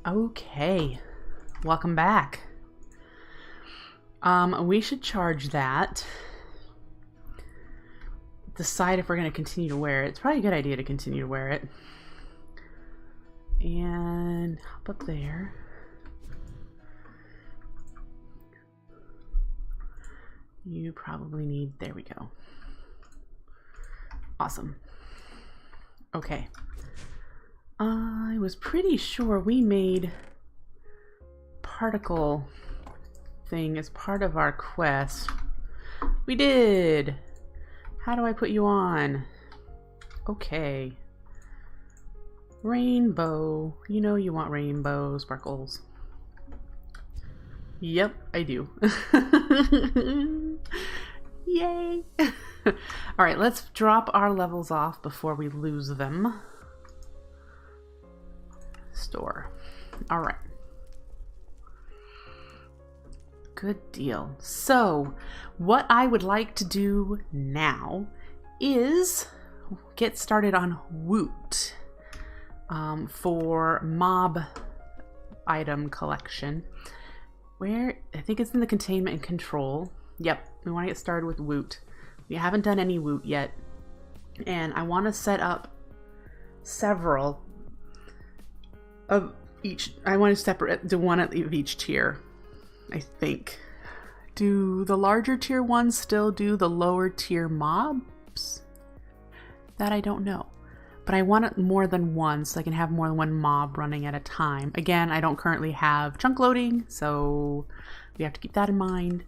Okay, welcome back. We should charge that. Decide if we're going to continue to wear it. It's probably a good idea to continue to wear it. And hop up there. You probably need, there we go. Awesome. Okay. I was pretty sure we made particle thing as part of our quest. We did! How do I put you on? Okay. Rainbow. You know you want rainbow sparkles. Yep, I do. Yay! Alright, let's drop our levels off before we lose them. Store. Alright. Good deal. So, what I would like to do now is get started on Woot for mob item collection. Where, I think it's in the containment and control. Yep, we want to get started with Woot. We haven't done any Woot yet. And I want to set up several of each. I want to separate, do one of each tier, I think. Do the larger tier ones still do the lower tier mobs? That I don't know. But I want it more than one so I can have more than one mob running at a time. Again, I don't currently have chunk loading, so we have to keep that in mind.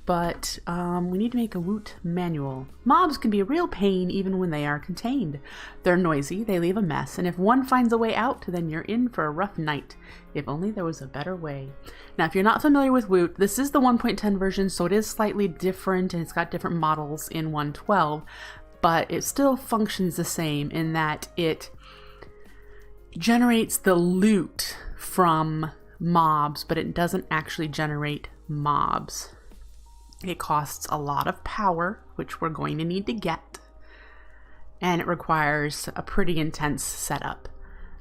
But we need to make a Woot manual. Mobs can be a real pain even when they are contained. They're noisy, they leave a mess, and if one finds a way out, then you're in for a rough night. If only there was a better way. Now, if you're not familiar with Woot, this is the 1.10 version, so it is slightly different, and it's got different models in 1.12. But it still functions the same in that it generates the loot from mobs, but it doesn't actually generate mobs. It costs a lot of power, which we're going to need to get, and it requires a pretty intense setup.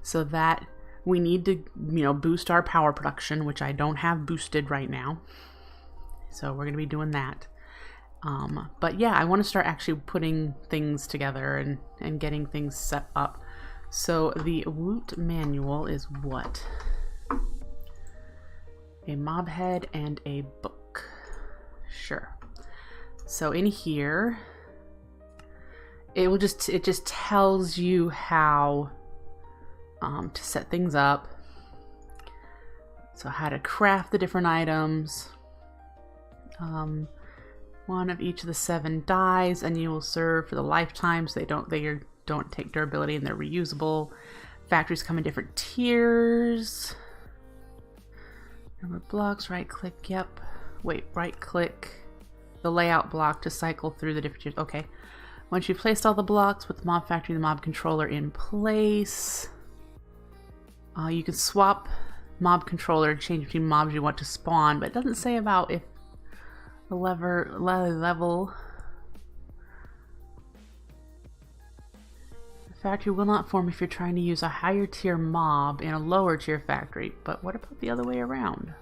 So that we need to, boost our power production, which I don't have boosted right now. So we're going to be doing that. But yeah, I want to start actually putting things together and getting things set up. So the Woot manual is what? A mob head and a book. Sure. So in here, it just tells you how to set things up. So how to craft the different items. One of each of the 7 dies, and you will serve for the lifetime, so they don't take durability and they're reusable. Factories come in different tiers. Number of blocks, right click, yep. Wait, right click the layout block to cycle through the different tiers. Okay. Once you've placed all the blocks, put the mob factory and the mob controller in place. You can swap mob controller and change between mobs you want to spawn, but it doesn't say about if the level. The factory will not form if you're trying to use a higher tier mob in a lower tier factory. But what about the other way around?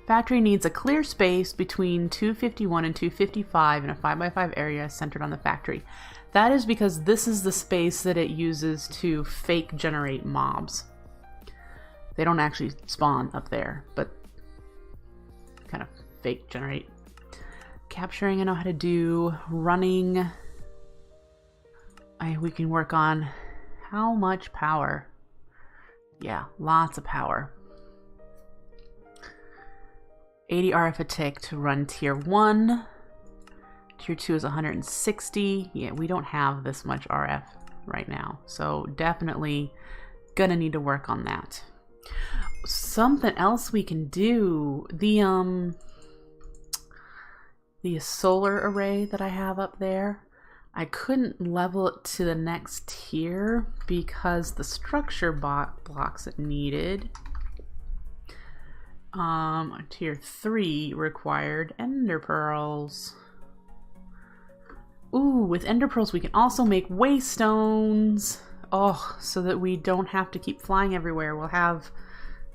Factory needs a clear space between 251 and 255 in a 5x5 area centered on the factory. That is because this is the space that it uses to fake generate mobs. They don't actually spawn up there, but kind of fake generate. Capturing I know how to do. Running we can work on. How much power? Yeah, lots of power. 80 RF a tick to run tier 1. Tier 2 is 160. Yeah, we don't have this much RF right now, so definitely gonna need to work on that. Something else we can do, the solar array that I have up there, I couldn't level it to the next tier because the structure blocks it needed. Tier 3 required ender pearls. Ooh, with ender pearls we can also make waystones. Oh, so that we don't have to keep flying everywhere. We'll have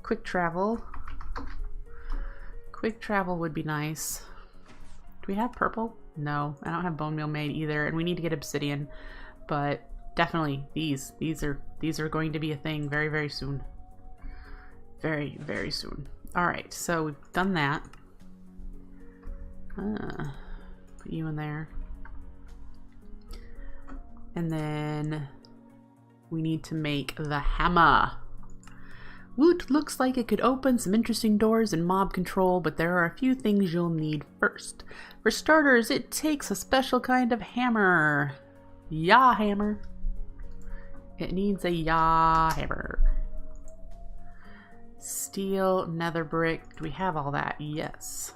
quick travel. Quick travel would be nice. Do we have purple? No, I don't have bone meal made either, and we need to get obsidian. But definitely these are going to be a thing very, very soon. Very, very soon. All right, so we've done that. Put you in there. And then we need to make the hammer. Woot looks like it could open some interesting doors in mob control, but there are a few things you'll need first. For starters, it takes a special kind of hammer. Yaw hammer. It needs a yaw hammer. Steel, nether brick. Do we have all that? Yes.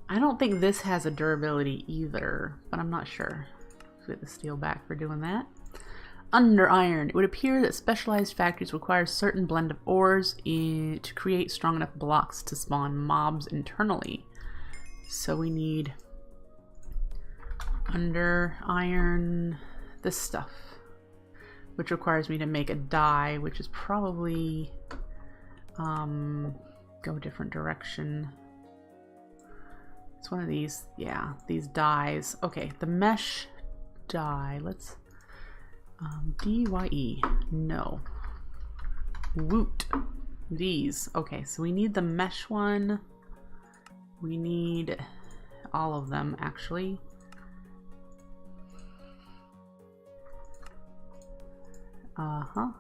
I don't think this has a durability either, but I'm not sure. Let's get the steel back for doing that. Under iron. It would appear that specialized factories require a certain blend of ores to create strong enough blocks to spawn mobs internally. So we need under iron this stuff, which requires me to make a dye, which is probably go a different direction. It's one of these, yeah, these dyes. Okay, the mesh dye. Let's DYE. No. Woot. These. Okay, so we need the mesh one. We need all of them, actually. Let's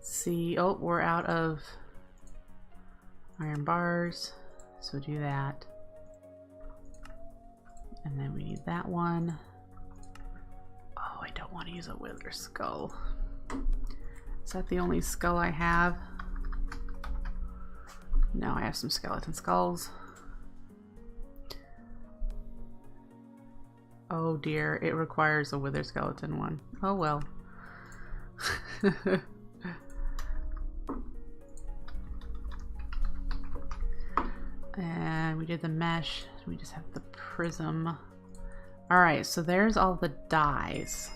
see. Oh, we're out of iron bars. So do that. And then we need that one. Oh, I don't want to use a wither skull. Is that the only skull I have? No, I have some skeleton skulls. Oh dear, it requires a wither skeleton one. Oh well. And we did the mesh. We just have the prism. Alright, so there's all the dyes.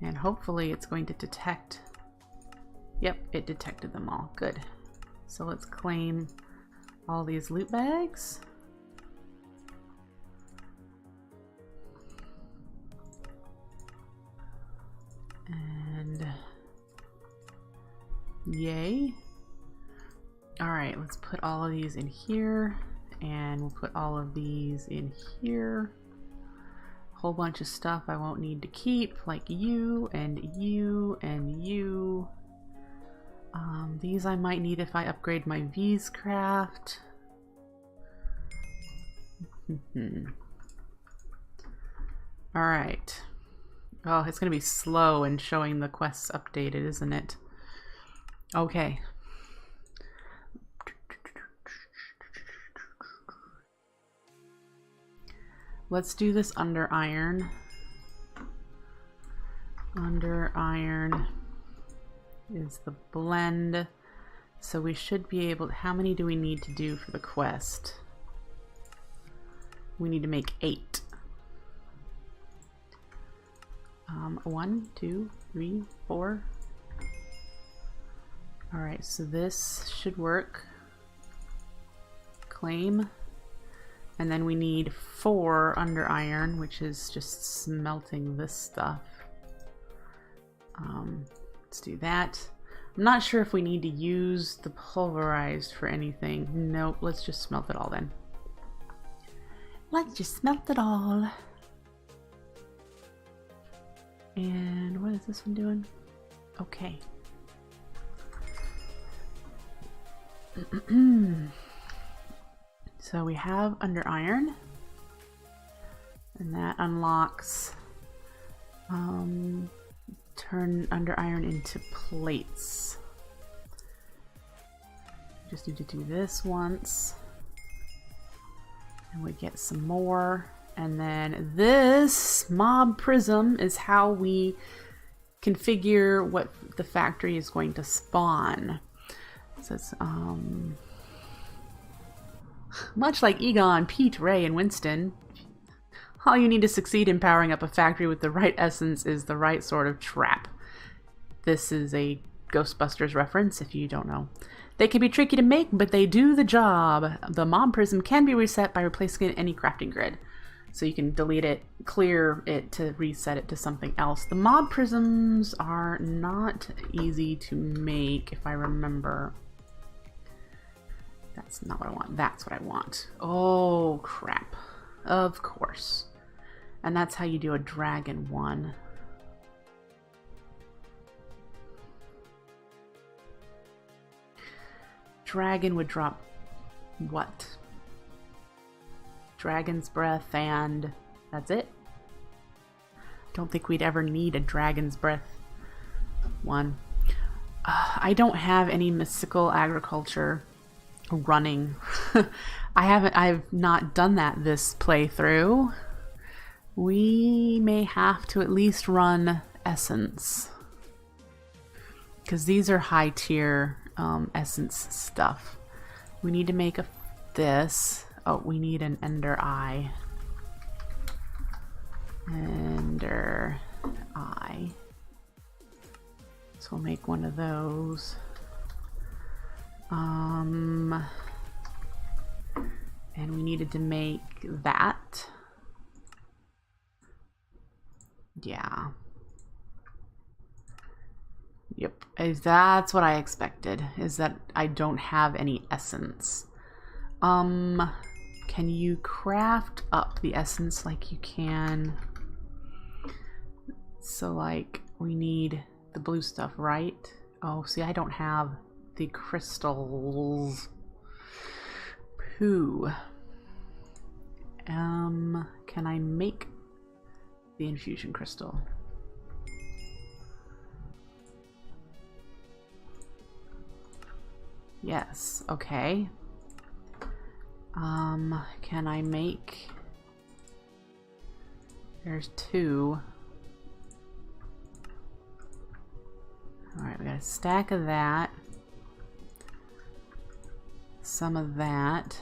And hopefully it's going to detect... Yep, it detected them all. Good. So let's claim all these loot bags. And... yay. Alright, let's put all of these in here. And we'll put all of these in here. A whole bunch of stuff I won't need to keep, like you and you and you. These I might need if I upgrade my V's craft. Alright. Oh, it's going to be slow in showing the quests updated, isn't it? Okay. Let's do this under iron. Under iron is the blend. So we should be able to, how many do we need to do for the quest? We need to make 8. 1, 2, 3, 4. Alright, so this should work. Claim. And then we need 4 under iron, which is just smelting this stuff. Let's do that. I'm not sure if we need to use the pulverized for anything. Nope, let's just smelt it all then. Let's just smelt it all. And what is this one doing? Okay. So we have under iron, and that unlocks turn under iron into plates. Just need to do this once, and we get some more. And then this mob prism is how we configure what the factory is going to spawn. So it's much like Egon, Pete, Ray, and Winston. All you need to succeed in powering up a factory with the right essence is the right sort of trap. This is a Ghostbusters reference, if you don't know. They can be tricky to make, but they do the job. The mob prism can be reset by replacing it in any crafting grid. So you can delete it, clear it to reset it to something else. The mob prisms are not easy to make, if I remember. That's not what I want. That's what I want. Oh, crap. Of course. And that's how you do a dragon one. Dragon would drop what? Dragon's breath, and that's it? Don't think we'd ever need a dragon's breath one. I don't have any mystical agriculture running. I've not done that this playthrough. We may have to at least run essence, because these are high tier essence stuff. We need to make this. Oh, we need an ender eye. Ender eye. So we'll make one of those. And we needed to make that. Yeah. Yep. That's what I expected, is that I don't have any essence. Can you craft up the essence like you can? So like we need the blue stuff, right? Oh, see, I don't have the crystals. Pooh. Can I make the infusion crystal? Yes, okay. Can I make... There's 2. Alright, we got a stack of that. Some of that.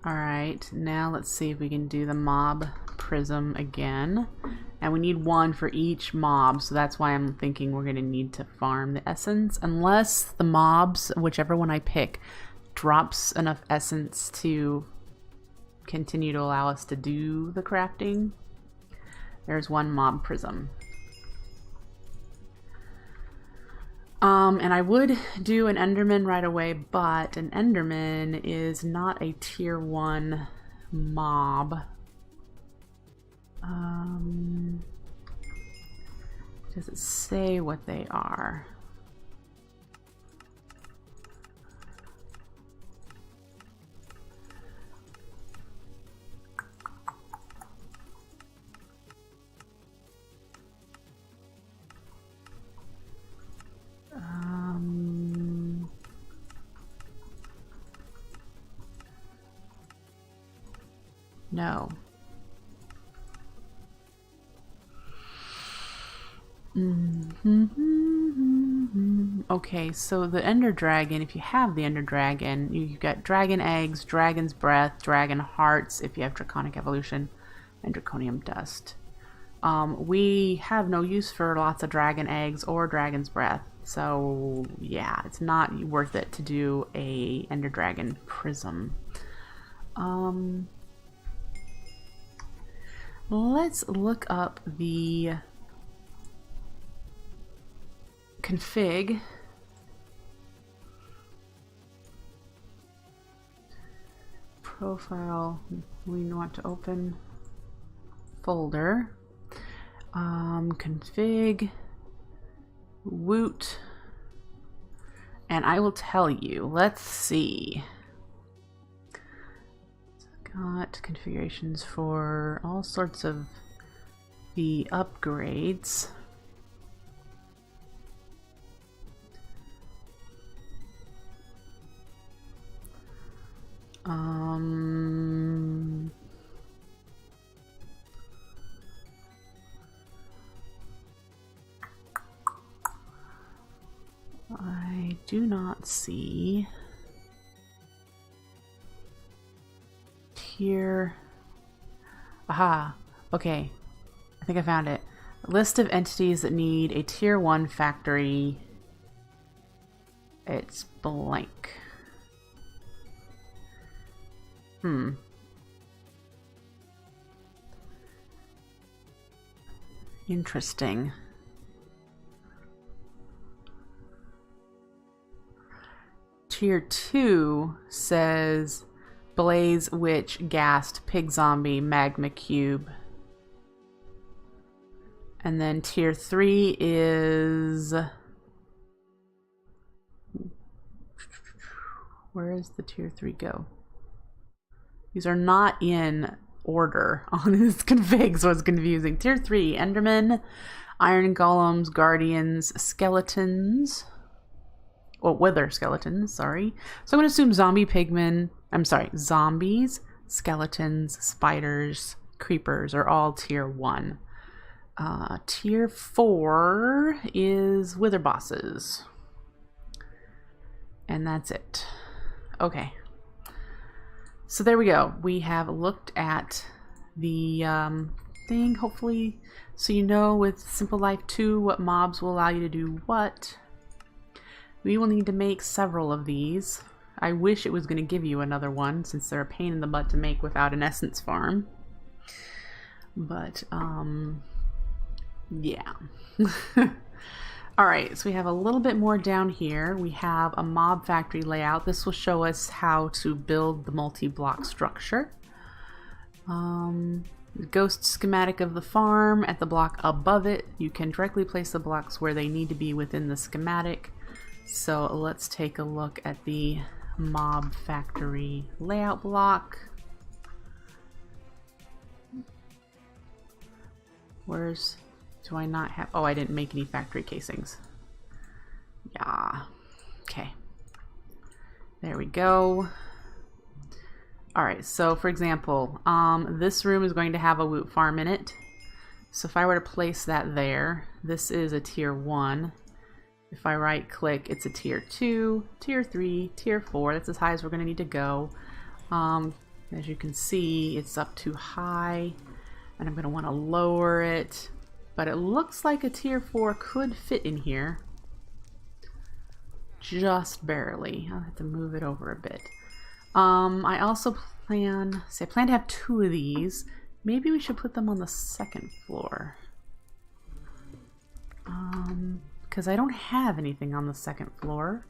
Alright, now let's see if we can do the mob prism again. And we need 1 for each mob, so that's why I'm thinking we're going to need to farm the essence. Unless the mobs, whichever one I pick, drops enough essence to continue to allow us to do the crafting. There's 1 mob prism. And I would do an Enderman right away, but an Enderman is not a tier 1 mob. Does it say what they are? No. Okay, so the Ender Dragon, if you have the Ender Dragon, you've got Dragon Eggs, Dragon's Breath, Dragon Hearts if you have Draconic Evolution, and Draconium Dust. We have no use for lots of Dragon Eggs or Dragon's Breath, so yeah, it's not worth it to do a Ender Dragon Prism. Let's look up the config. Profile, we want to open folder. Config, Woot, and I will tell you. Let's see. Got configurations for all sorts of the upgrades. I do not see tier. Aha, okay, I think I found it. A list of entities that need a tier 1 factory. It's blank. Interesting. Tier 2 says Blaze, Witch, Ghast, Pig Zombie, Magma Cube. And then tier 3 is... Where does the tier 3 go? These are not in order on this config, so it's confusing. Tier 3, Enderman, Iron Golems, Guardians, Skeletons. Well, Wither Skeletons, sorry. So I'm going to assume zombies, skeletons, spiders, creepers are all tier 1. Tier 4 is Wither bosses. And that's it. Okay. So there we go. We have looked at the thing, hopefully, so you know with Simple Life 2 what mobs will allow you to do what. We will need to make several of these. I wish it was going to give you another one, since they're a pain in the butt to make without an essence farm. But, yeah. Alright, so we have a little bit more down here. We have a mob factory layout. This will show us how to build the multi-block structure. Ghost schematic of the farm at the block above it. You can directly place the blocks where they need to be within the schematic. So let's take a look at the mob factory layout block. Where's... Do I not have... Oh, I didn't make any factory casings. Yeah. Okay. There we go. Alright, so for example, this room is going to have a Woot farm in it. So if I were to place that there, this is a tier 1. If I right click, it's a tier 2, tier 3, tier 4. That's as high as we're going to need to go. As you can see, it's up too high, and I'm going to want to lower it. But it looks like a tier 4 could fit in here. Just barely. I'll have to move it over a bit. I also plan to have 2 of these. Maybe we should put them on the 2nd floor. Because I don't have anything on the 2nd floor.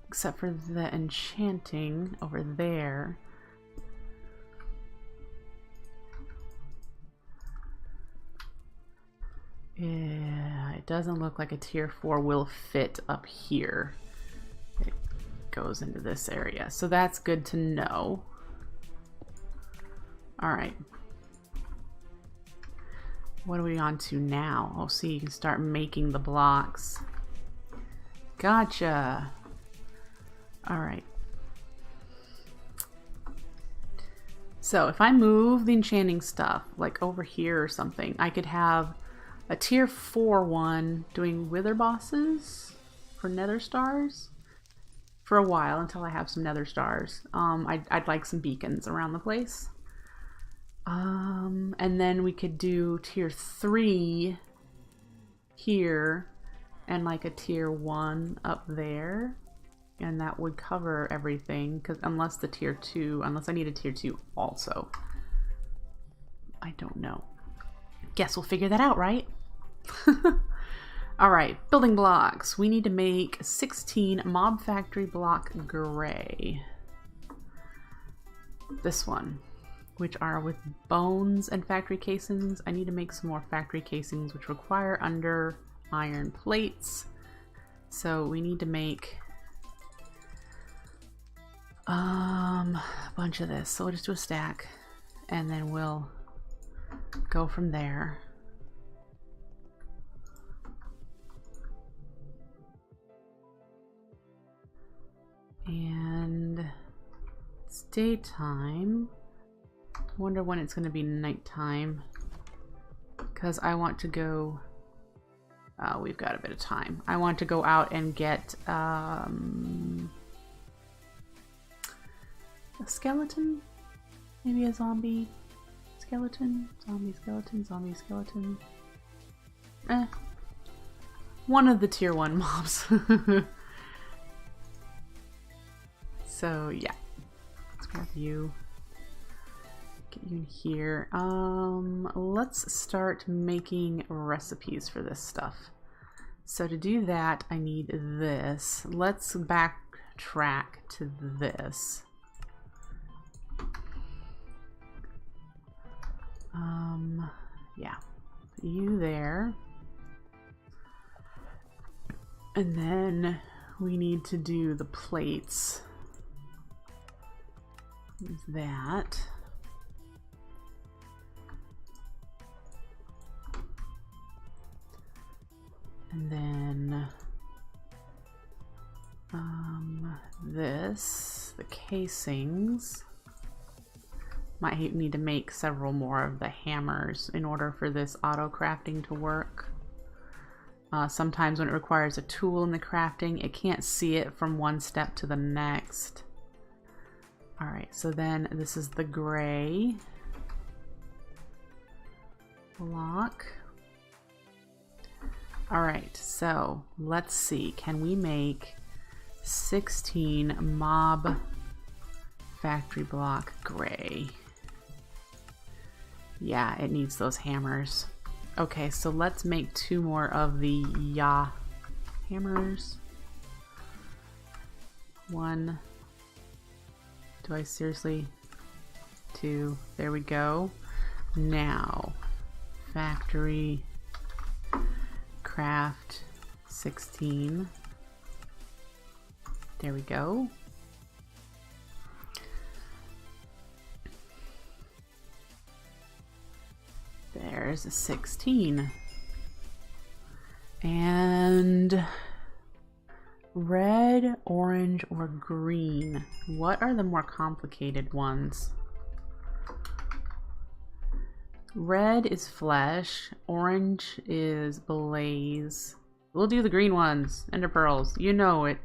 Except for the enchanting over there. Yeah, it doesn't look like a tier 4 will fit up here. It goes into this area, so that's good to know. Alright. What are we on to now? Oh, see, you can start making the blocks. Gotcha! Alright. So, if I move the enchanting stuff, like over here or something, I could have a tier 4 one doing wither bosses for nether stars for a while until I have some nether stars. I'd like some beacons around the place. And then we could do tier 3 here and like a tier 1 up there. And that would cover everything, because unless I need a tier 2 also. I don't know. Guess we'll figure that out, right? Alright, building blocks. We need to make 16 mob factory block gray. This one, which are with bones and factory casings. I need to make some more factory casings, which require under iron plates. So we need to make a bunch of this. So we'll just do a stack and then we'll go from there. And it's daytime. I wonder when it's going to be nighttime, because I want to go we've got a bit of time. I want to go out and get a skeleton, maybe a zombie skeleton, zombie skeleton, zombie skeleton. One of the tier 1 mobs. So yeah, let's grab you. Get you in here. Let's start making recipes for this stuff. So to do that, I need this. Let's backtrack to this. Yeah, put you there. And then we need to do the plates. Use that. And then the casings. Might need to make several more of the hammers in order for this auto crafting to work. Sometimes when it requires a tool in the crafting, it can't see it from one step to the next. Alright, so then this is the gray block. Alright, so let's see. Can we make 16 mob factory block gray? Yeah, it needs those hammers. Okay, so let's make 2 more of the hammers. 1. Do I seriously? 2. There we go. Now, factory craft 16. There we go. There's a 16. And red, orange, or green. What are the more complicated ones? Red is flesh, orange is blaze. We'll do the green ones. Ender pearls, you know it.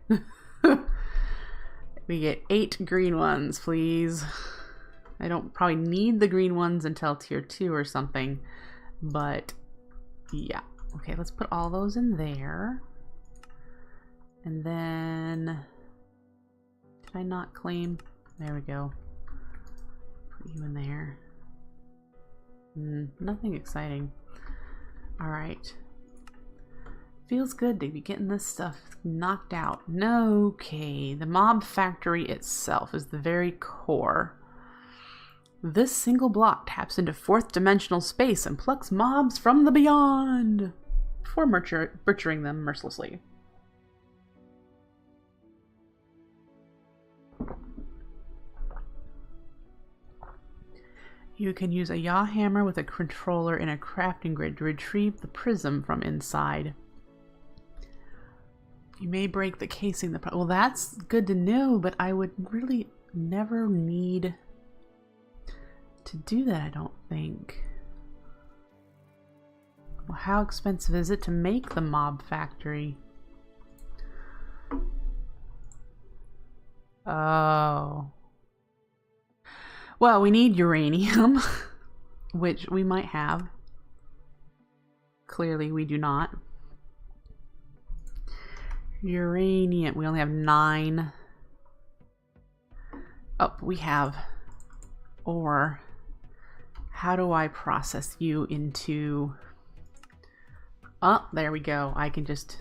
We get 8 green ones, please. I don't probably need the green ones until tier 2 or something, but yeah. Okay, let's put all those in there. And then, did I not claim? There we go. Put you in there. Nothing exciting. Alright. Feels good to be getting this stuff knocked out. Okay, the mob factory itself is the very core. This single block taps into 4th dimensional space and plucks mobs from the beyond before butchering them mercilessly. You can use a yaw hammer with a controller in a crafting grid to retrieve the prism from inside. You may break the casing. Well, that's good to know, but I would really never need to do that, I don't think. Well, how expensive is it to make the mob factory? Oh. Well, we need uranium, which we might have. Clearly, we do not. Uranium, we only have 9. Oh, we have ore. How do I process you into... Oh, there we go. I can just...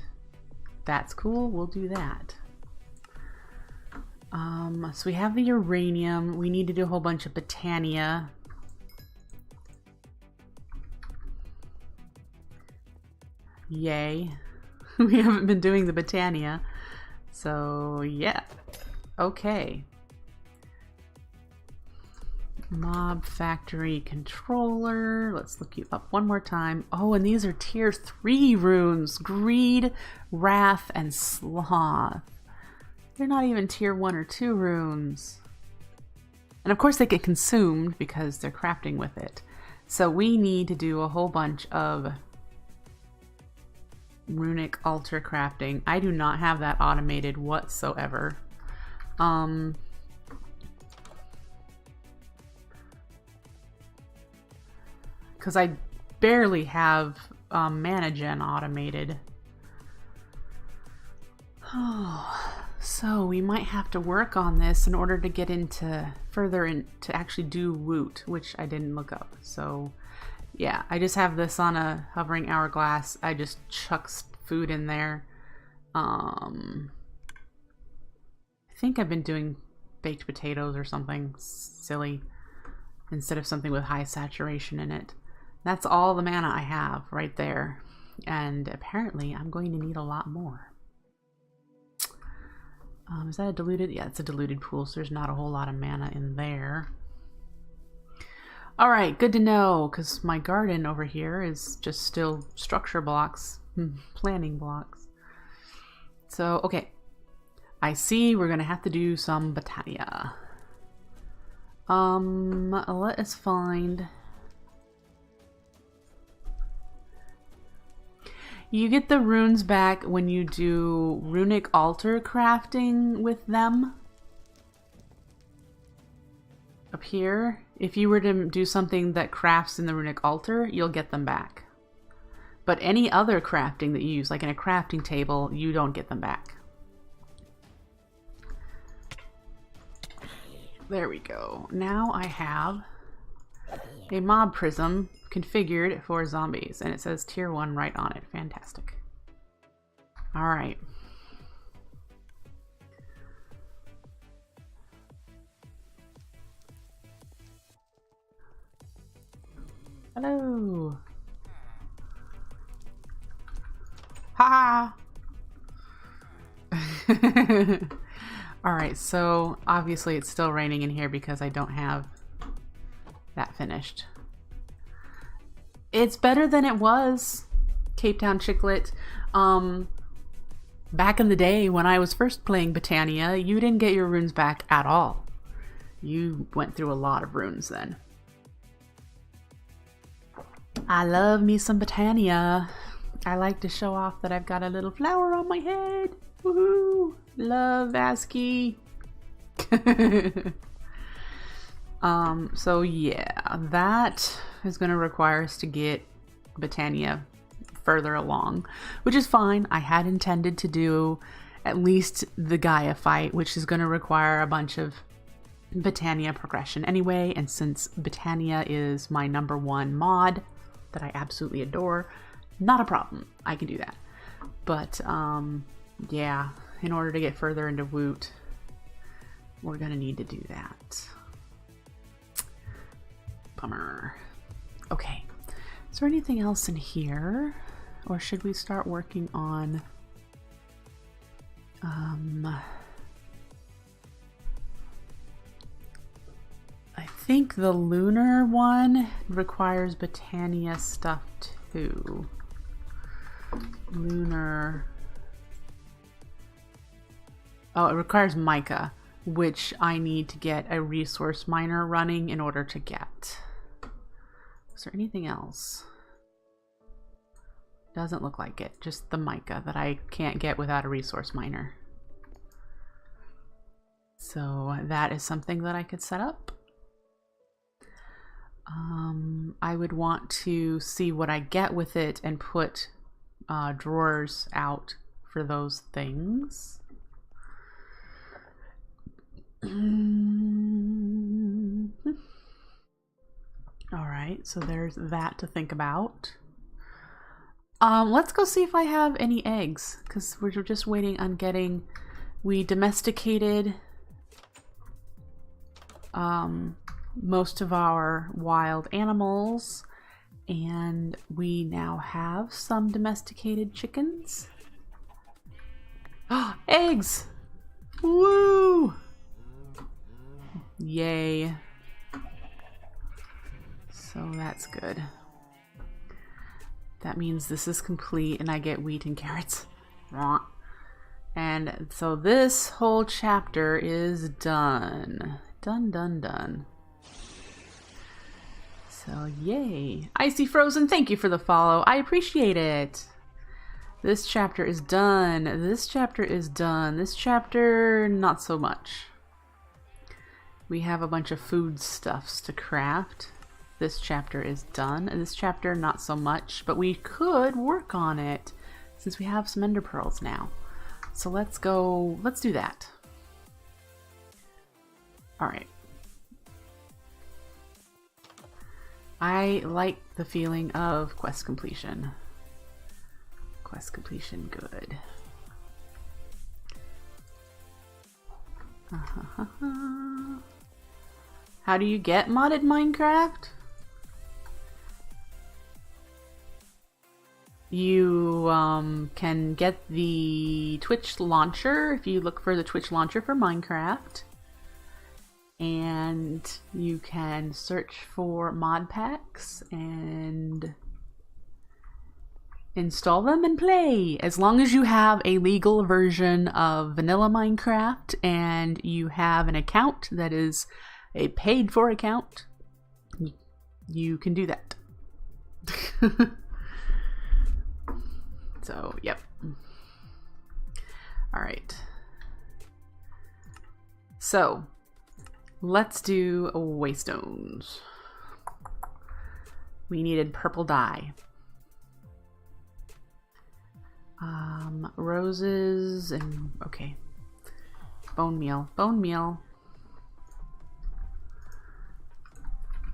That's cool. We'll do that. So we have the uranium. We need to do a whole bunch of Botania. Yay. We haven't been doing the Botania. So, yeah. Okay. Mob factory controller. Let's look you up one more time. Oh, and these are tier 3 runes. Greed, Wrath, and Sloth. They're not even tier 1 or 2 runes. And of course they get consumed because they're crafting with it. So we need to do a whole bunch of runic altar crafting. I do not have that automated whatsoever. Because I barely have mana gen automated. Oh, so we might have to work on this in order to get into further in to actually do Woot, which I didn't look up. So yeah, I just have this on a hovering hourglass. I just chuck food in there. I think I've been doing baked potatoes or something silly instead of something with high saturation in it. That's all the mana I have right there. And apparently I'm going to need a lot more. Is that a diluted? Yeah, it's a diluted pool, so there's not a whole lot of mana in there. Alright, good to know, because my garden over here is just still structure blocks, planning blocks. So, okay. I see we're going to have to do some Botania. Let us find... You get the runes back when you do runic altar crafting with them. Up here. If you were to do something that crafts in the runic altar, you'll get them back. But any other crafting that you use, like in a crafting table, you don't get them back. There we go. Now I have a mob prism configured for zombies, and it says tier 1 right on it. Fantastic. Alright. Hello. Ha! Alright, so obviously it's still raining in here because I don't have that finished. It's better than it was, Cape Town Chicklet. Back in the day when I was first playing Botania, you didn't get your runes back at all. You went through a lot of runes then. I love me some Botania. I like to show off that I've got a little flower on my head. Woohoo! Love ASCII. So yeah, that is going to require us to get Botania further along, which is fine. I had intended to do at least the Gaia fight, which is going to require a bunch of Botania progression anyway, and since Botania is my #1 mod that I absolutely adore, not a problem. I can do that. But yeah, in order to get further into Woot, we're going to need to do that. Bummer. Okay, is there anything else in here, or should we start working on I think the lunar one requires Botania stuff too. Lunar, oh, it requires mica, which I need to get a resource miner running in order to get. Is there anything else? Doesn't look like it. Just the mica that I can't get without a resource miner. So that is something that I could set up. I would want to see what I get with it and put drawers out for those things. Alright, so there's that to think about. Let's go see if I have any eggs, because we're just waiting on getting... We domesticated most of our wild animals, and we now have some domesticated chickens. Oh, eggs! Woo! Yay. So that's good. That means this is complete and I get wheat and carrots. And so this whole chapter is done. Done. So yay. Icy Frozen, thank you for the follow. I appreciate it. This chapter is done. This chapter is done. This chapter, not so much. We have a bunch of foodstuffs to craft. This chapter is done. This chapter, not so much, but we could work on it since we have some ender pearls now. So let's go, let's do that. All right. I like the feeling of quest completion. Quest completion, good. How do you get modded Minecraft? You can get the Twitch launcher if you look for the Twitch launcher for Minecraft. And you can search for mod packs and install them and play. As long as you have a legal version of vanilla Minecraft and you have an account that is a paid for account, you can do that. So, yep. All right. So, let's do waystones. We needed purple dye. Roses and, okay. Bone meal. Bone meal.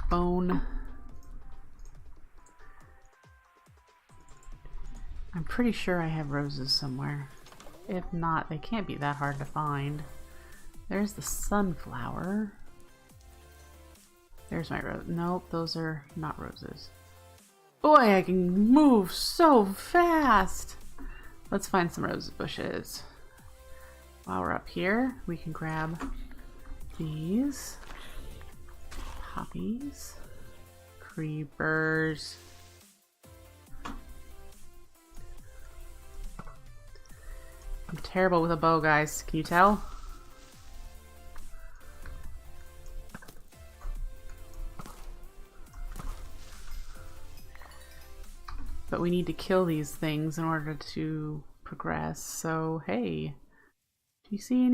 Bone. I'm pretty sure I have roses somewhere. If not, they can't be that hard to find. There's the sunflower. There's my rose. Nope, those are not roses. Boy, I can move so fast! Let's find some rose bushes. While we're up here, we can grab these. Poppies. Creepers. I'm terrible with a bow, guys. Can you tell? But we need to kill these things in order to progress. So, hey. Do you see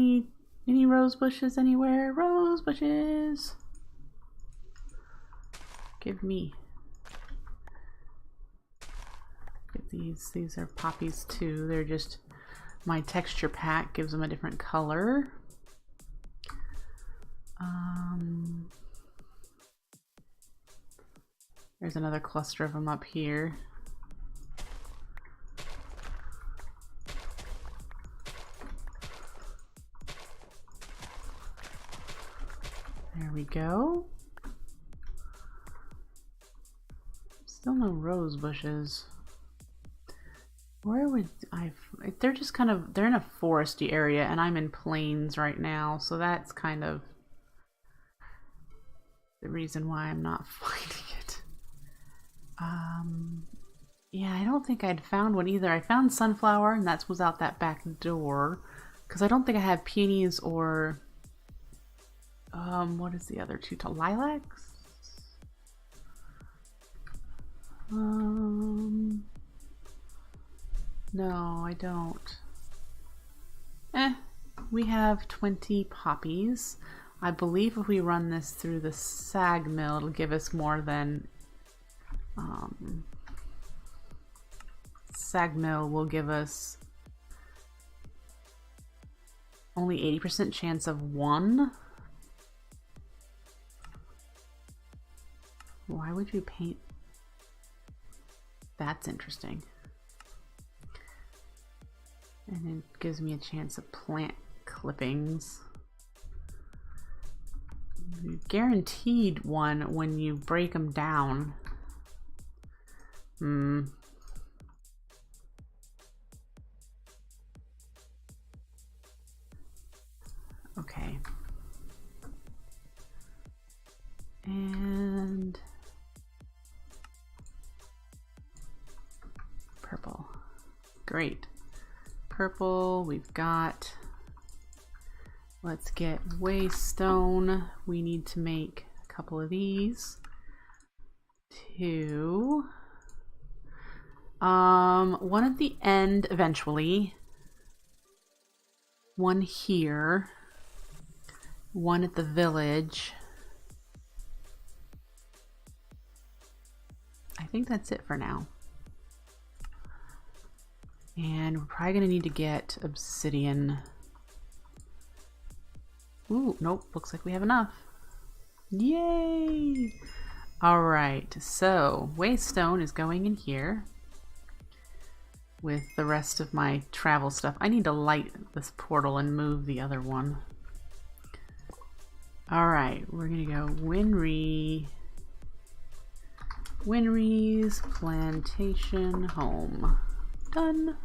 any rose bushes anywhere? Rose bushes! Give me. Get these. These are poppies too. They're just... my texture pack gives them a different color. There's another cluster of them up here. There we go. Still no rose bushes. Where would I... they're just kind of... they're in a foresty area and I'm in plains right now, so that's kind of the reason why I'm not finding it. Yeah, I don't think I'd found one either. I found sunflower and that was out that back door, because I don't think I have peonies or what is the other two? Lilacs? No, I don't. We have 20 poppies. I believe if we run this through the sag mill, it'll give us more than... sag mill will give us only 80% chance of 1. Why would you paint? That's interesting. And it gives me a chance of plant clippings. Guaranteed one when you break them down. Okay. And purple. Great. Purple, we've got. Let's get waystone. We need to make a couple of these. 2. One at the end eventually. One here. One at the village. I think that's it for now. And we're probably going to need to get obsidian. Ooh, nope. Looks like we have enough. Yay! Alright, so waystone is going in here with the rest of my travel stuff. I need to light this portal and move the other one. Alright, we're going to go Winry's plantation home. Done.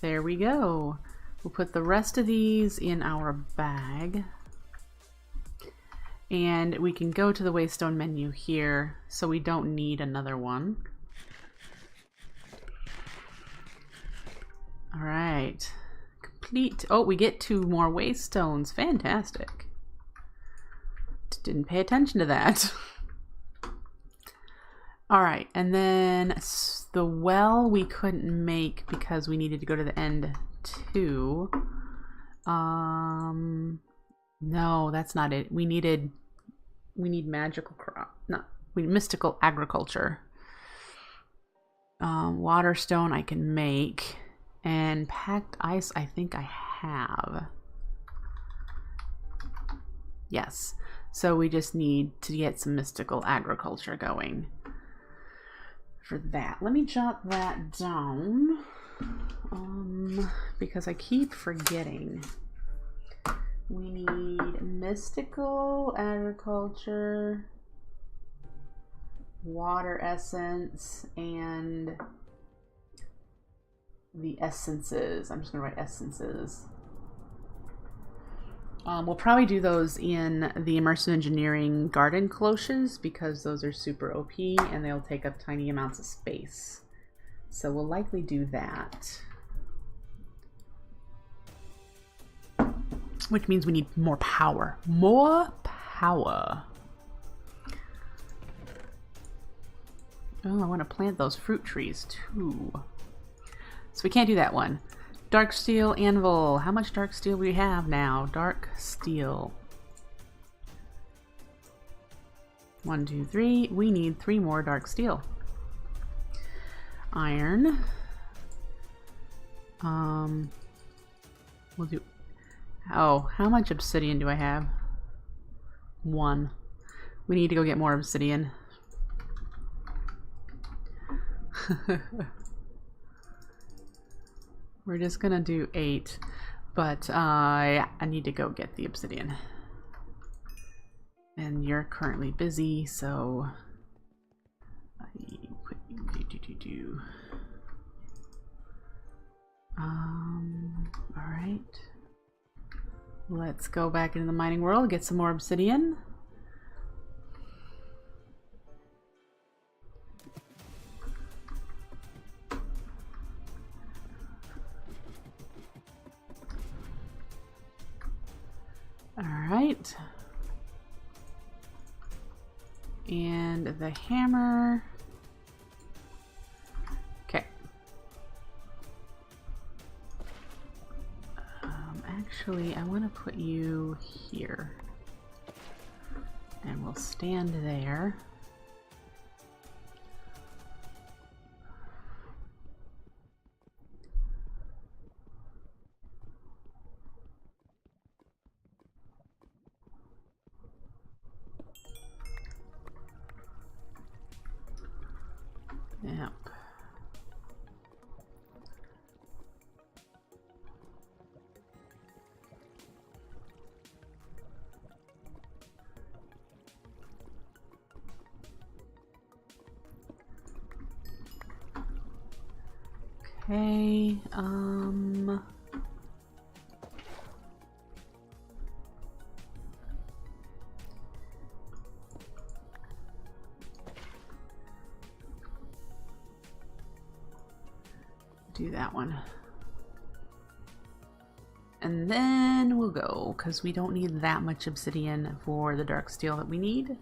There we go. We'll put the rest of these in our bag. And we can go to the waystone menu here, so we don't need another one. Alright. Complete. Oh, we get 2 more waystones. Fantastic. Didn't pay attention to that. Alright, and then the well we couldn't make because we needed to go to the end too. No, that's not it. We need magical crop. No, we need mystical agriculture. Waterstone I can make. And packed ice I think I have. Yes. So we just need to get some mystical agriculture going for that. Let me jot that down. Because I keep forgetting. We need mystical agriculture, water essence, and the essences. I'm just going to write essences. We'll probably do those in the immersive engineering garden cloches because those are super OP and they'll take up tiny amounts of space. So we'll likely do that. Which means we need more power. More power. Oh, I want to plant those fruit trees too. So we can't do that one. Dark steel anvil. How much dark steel do we have now? Dark steel. 1, 2, 3. We need 3 more dark steel. Iron. We'll do. Oh, how much obsidian do I have? 1. We need to go get more obsidian. We're just gonna do 8, but I need to go get the obsidian. And you're currently busy, so I put you. All right. Let's go back into the mining world, get some more obsidian. All right. And the hammer. Okay. Actually, I want to put you here. And we'll stand there. Yep. Okay, do that one. And then we'll go, because we don't need that much obsidian for the dark steel that we need.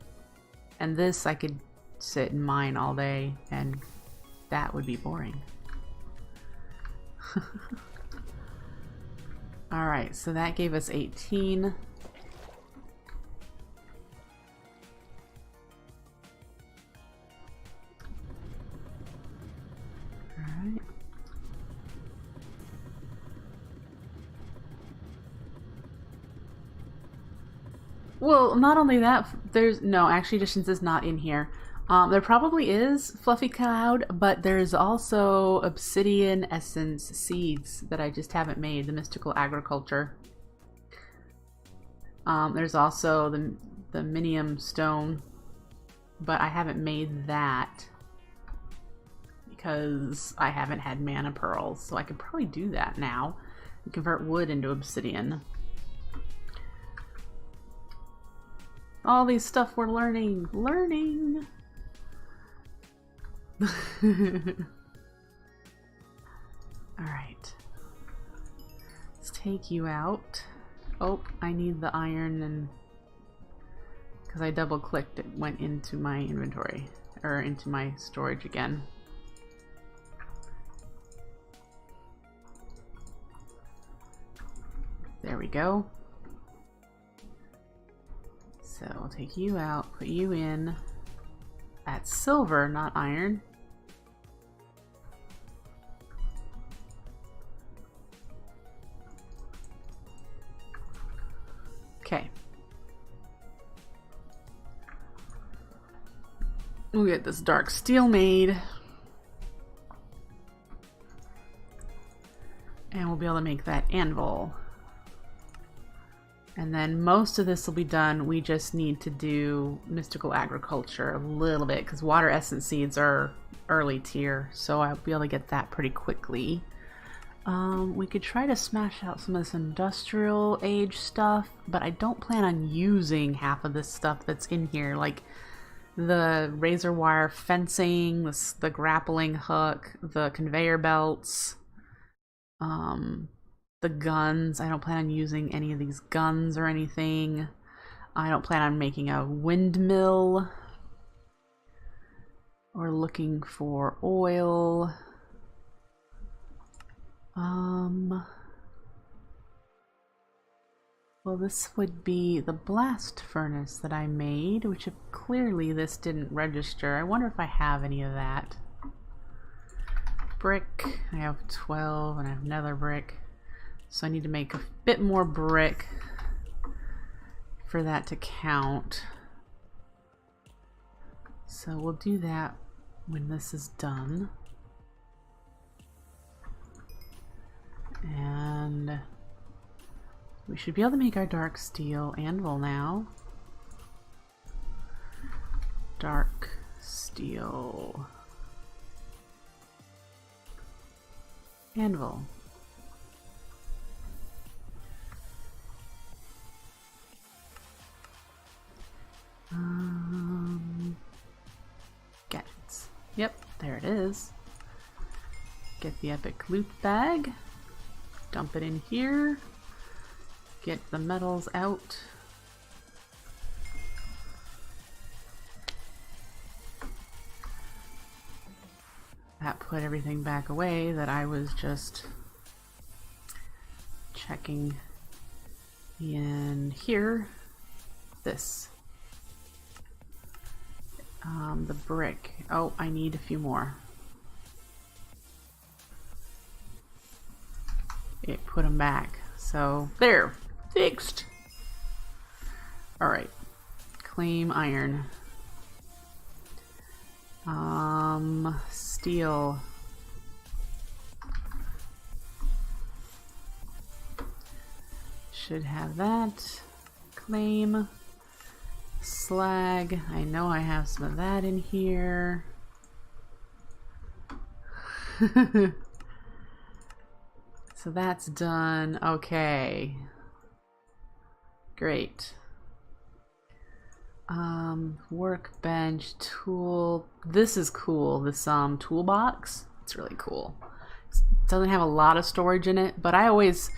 And this I could sit and mine all day and That would be boring. Alright, so that gave us 18. Alright. Well, not only that, there's no, actually distance is not in here. There probably is Fluffy Cloud, but there's also Obsidian Essence Seeds that I just haven't made, the Mystical Agriculture. There's also the Minium Stone, but I haven't made that because I haven't had Mana Pearls, so I could probably do that now and convert wood into obsidian. All these stuff we're learning. Alright. Let's take you out. Oh, I need the iron, and because I double clicked, it went into my inventory, or into my storage again. There we go. So I'll take you out, put you in. That's silver, not iron. Okay. We'll get this dark steel made. And we'll be able to make that anvil. And then most of this will be done. We just need to do Mystical Agriculture a little bit because Water Essence Seeds are early tier, so I'll be able to get that pretty quickly. We could try to smash out some of this Industrial Age stuff, but I don't plan on using half of this stuff that's in here, like the razor wire fencing, the grappling hook, the conveyor belts, the guns. I don't plan on using any of these guns or anything. I don't plan on making a windmill or looking for oil. Well, this would be the blast furnace that I made, which clearly this didn't register. I wonder if I have any of that. Brick. I have 12 and I have another brick. So I need to make a bit more brick for that to count. So we'll do that when this is done. And we should be able to make our dark steel anvil now. Dark steel anvil. Gadgets. Yep, there it is. Get the epic loot bag. Dump it in here. Get the metals out. That put everything back away that I was just checking in here. This. The brick. Oh, I need a few more. It put them back. So, there. Fixed. Alright. Claim iron. Steel. Should have that. Claim. Slag. I know I have some of that in here. So that's done. Okay. Great. Workbench, tool. This is cool. This toolbox. It's really cool. It doesn't have a lot of storage in it, but I always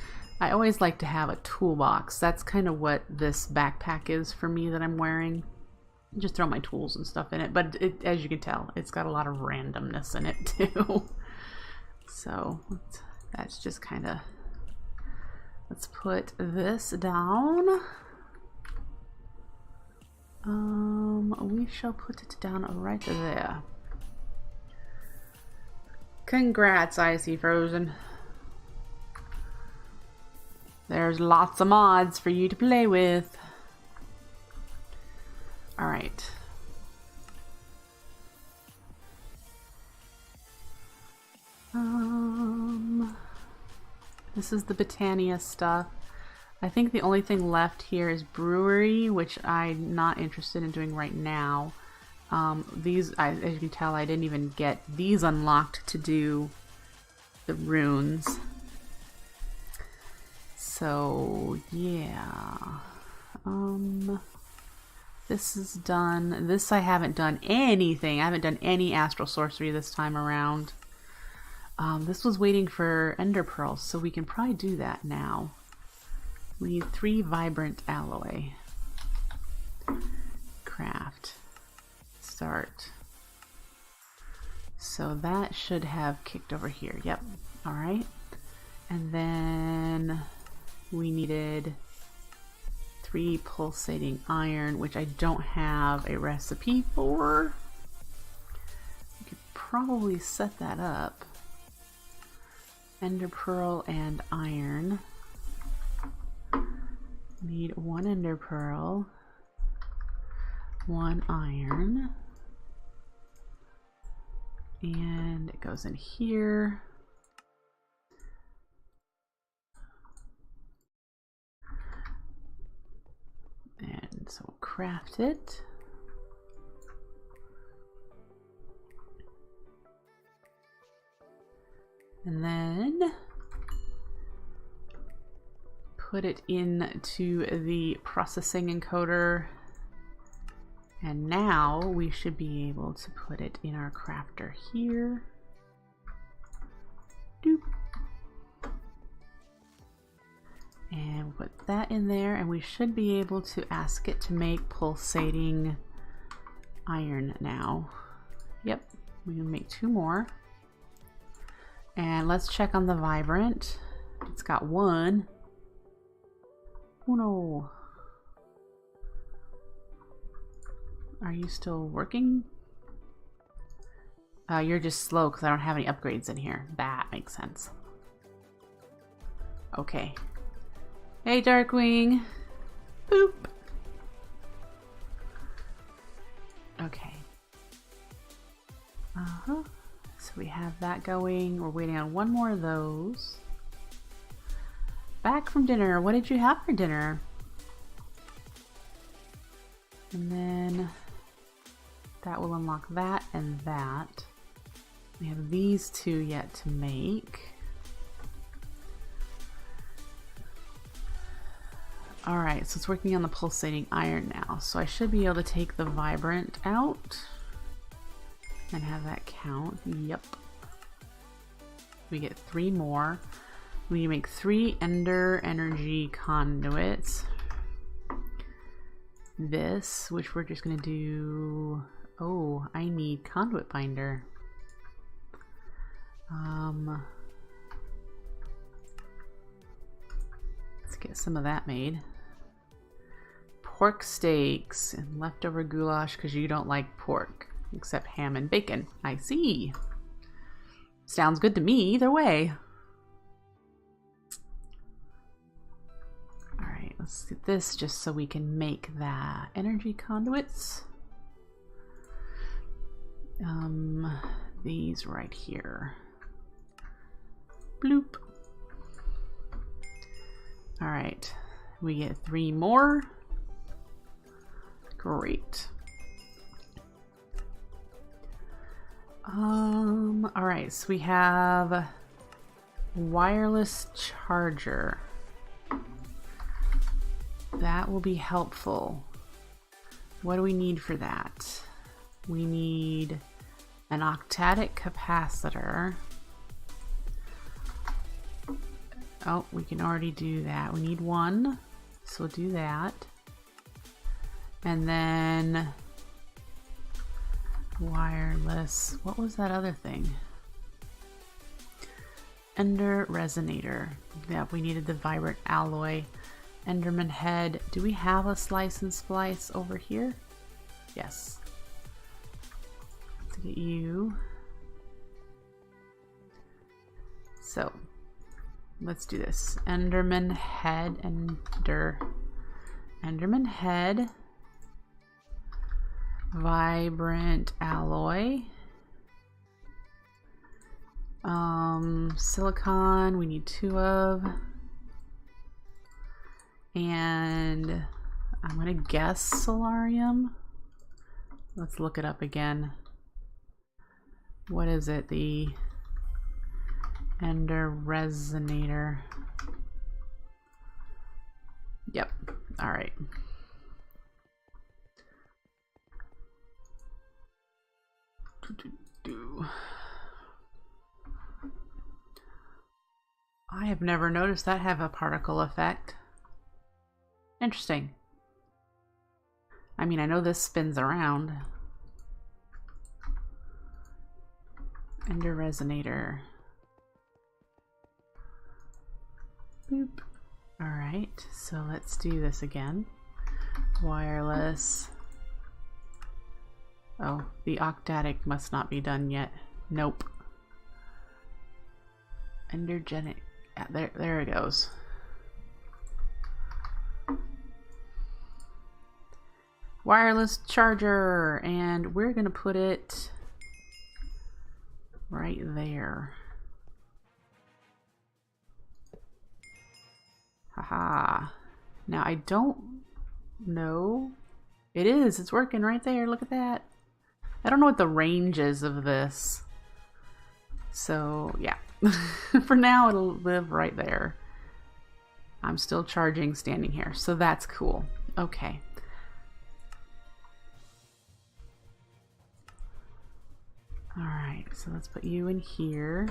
like to have a toolbox. That's kind of what this backpack is for me that I'm wearing. Just throw my tools and stuff in it, but as you can tell, it's got a lot of randomness in it too. So that's just kind of, let's put this down. We shall put it down right there. Congrats, Icy Frozen. There's lots of mods for you to play with. All right. This is the Britannia stuff. I think the only thing left here is brewery, which I'm not interested in doing right now. These, as you can tell, I didn't even get these unlocked to do the runes. So yeah, this is done. This I haven't done anything. I haven't done any astral sorcery this time around. This was waiting for ender pearls, so we can probably do that now. We need 3 vibrant alloy. Craft. Start. So that should have kicked over here. Yep. All right. And then we needed 3 pulsating iron, which I don't have a recipe for. We could probably set that up. Ender pearl and iron. Need 1 ender pearl, 1 iron, and it goes in here. And so we'll craft it. And then put it into the processing encoder. And now we should be able to put it in our crafter here. Doop. And we'll put that in there, and we should be able to ask it to make pulsating iron now. Yep, we can make 2 more. And let's check on the vibrant. It's got 1. Oh no. Are you still working? You're just slow because I don't have any upgrades in here. That makes sense. Okay. Hey, Darkwing. Boop. Okay. So we have that going. We're waiting on 1 more of those. Back from dinner. What did you have for dinner? And then that will unlock that and that. We have these 2 yet to make. Alright, so it's working on the pulsating iron now. So I should be able to take the vibrant out and have that count. Yep. We get 3 more. We make 3 ender energy conduits. This, which we're just gonna do. Oh, I need conduit binder. Let's get some of that made. Pork steaks and leftover goulash because you don't like pork, except ham and bacon. I see. Sounds good to me either way. Alright, let's do this just so we can make the energy conduits. These right here. Bloop. Alright, we get 3 more. Great. Alright, so we have wireless charger. That will be helpful. What do we need for that? We need an octadic capacitor. Oh, we can already do that. We need 1, so we'll do that. And then Wireless. What was that other thing? Ender resonator. Yeah, we needed the vibrant alloy. Enderman head. Do we have a slice and splice over here? Yes. Let's get you. So let's do this. Enderman head. Enderman head. Vibrant alloy. Silicon we need 2 of. And I'm gonna guess solarium. Let's look it up again. What is it? The Ender resonator. Yep. All right. I have never noticed that have a particle effect. Interesting. I mean, I know this spins around. Ender resonator. Boop. Alright, so let's do this again. Wireless. Oh, the octatic must not be done yet. Nope. Endergenic. Yeah, there it goes. Wireless charger, and we're gonna put it right there. Haha. Now I don't know. It is, it's working right there. Look at that. I don't know what the range is of this. So yeah. For now it'll live right there. I'm still charging standing here, so that's cool. Okay. Alright, so let's put you in here.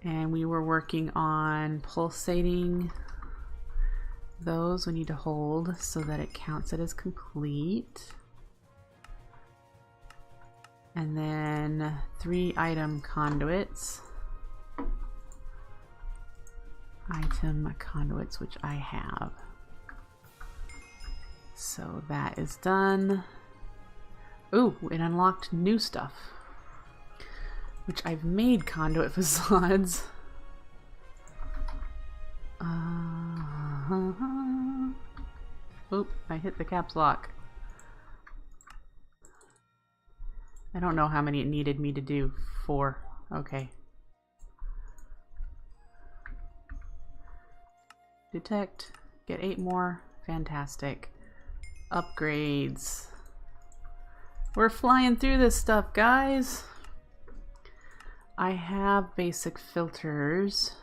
And we were working on pulsating those. We need to hold so that it counts it as complete. And then 3 item conduits. Item conduits, which I have. So that is done. Ooh, it unlocked new stuff, which I've made conduit facades. Oop, I hit the caps lock. I don't know how many it needed me to do. 4. Okay. Detect. Get 8 more. Fantastic. Upgrades. We're flying through this stuff, guys. I have basic filters.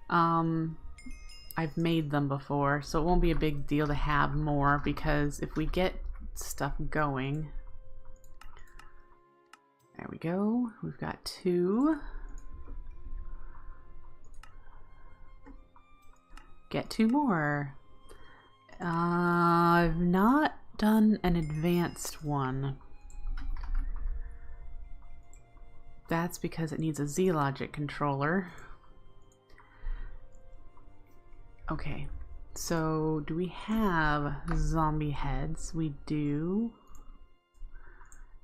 I've made them before, so it won't be a big deal to have more, because if we get stuff going... There we go. We've got 2. Get 2 more. I've not done an advanced one. That's because it needs a Z-Logic controller. Okay, so do we have zombie heads? We do.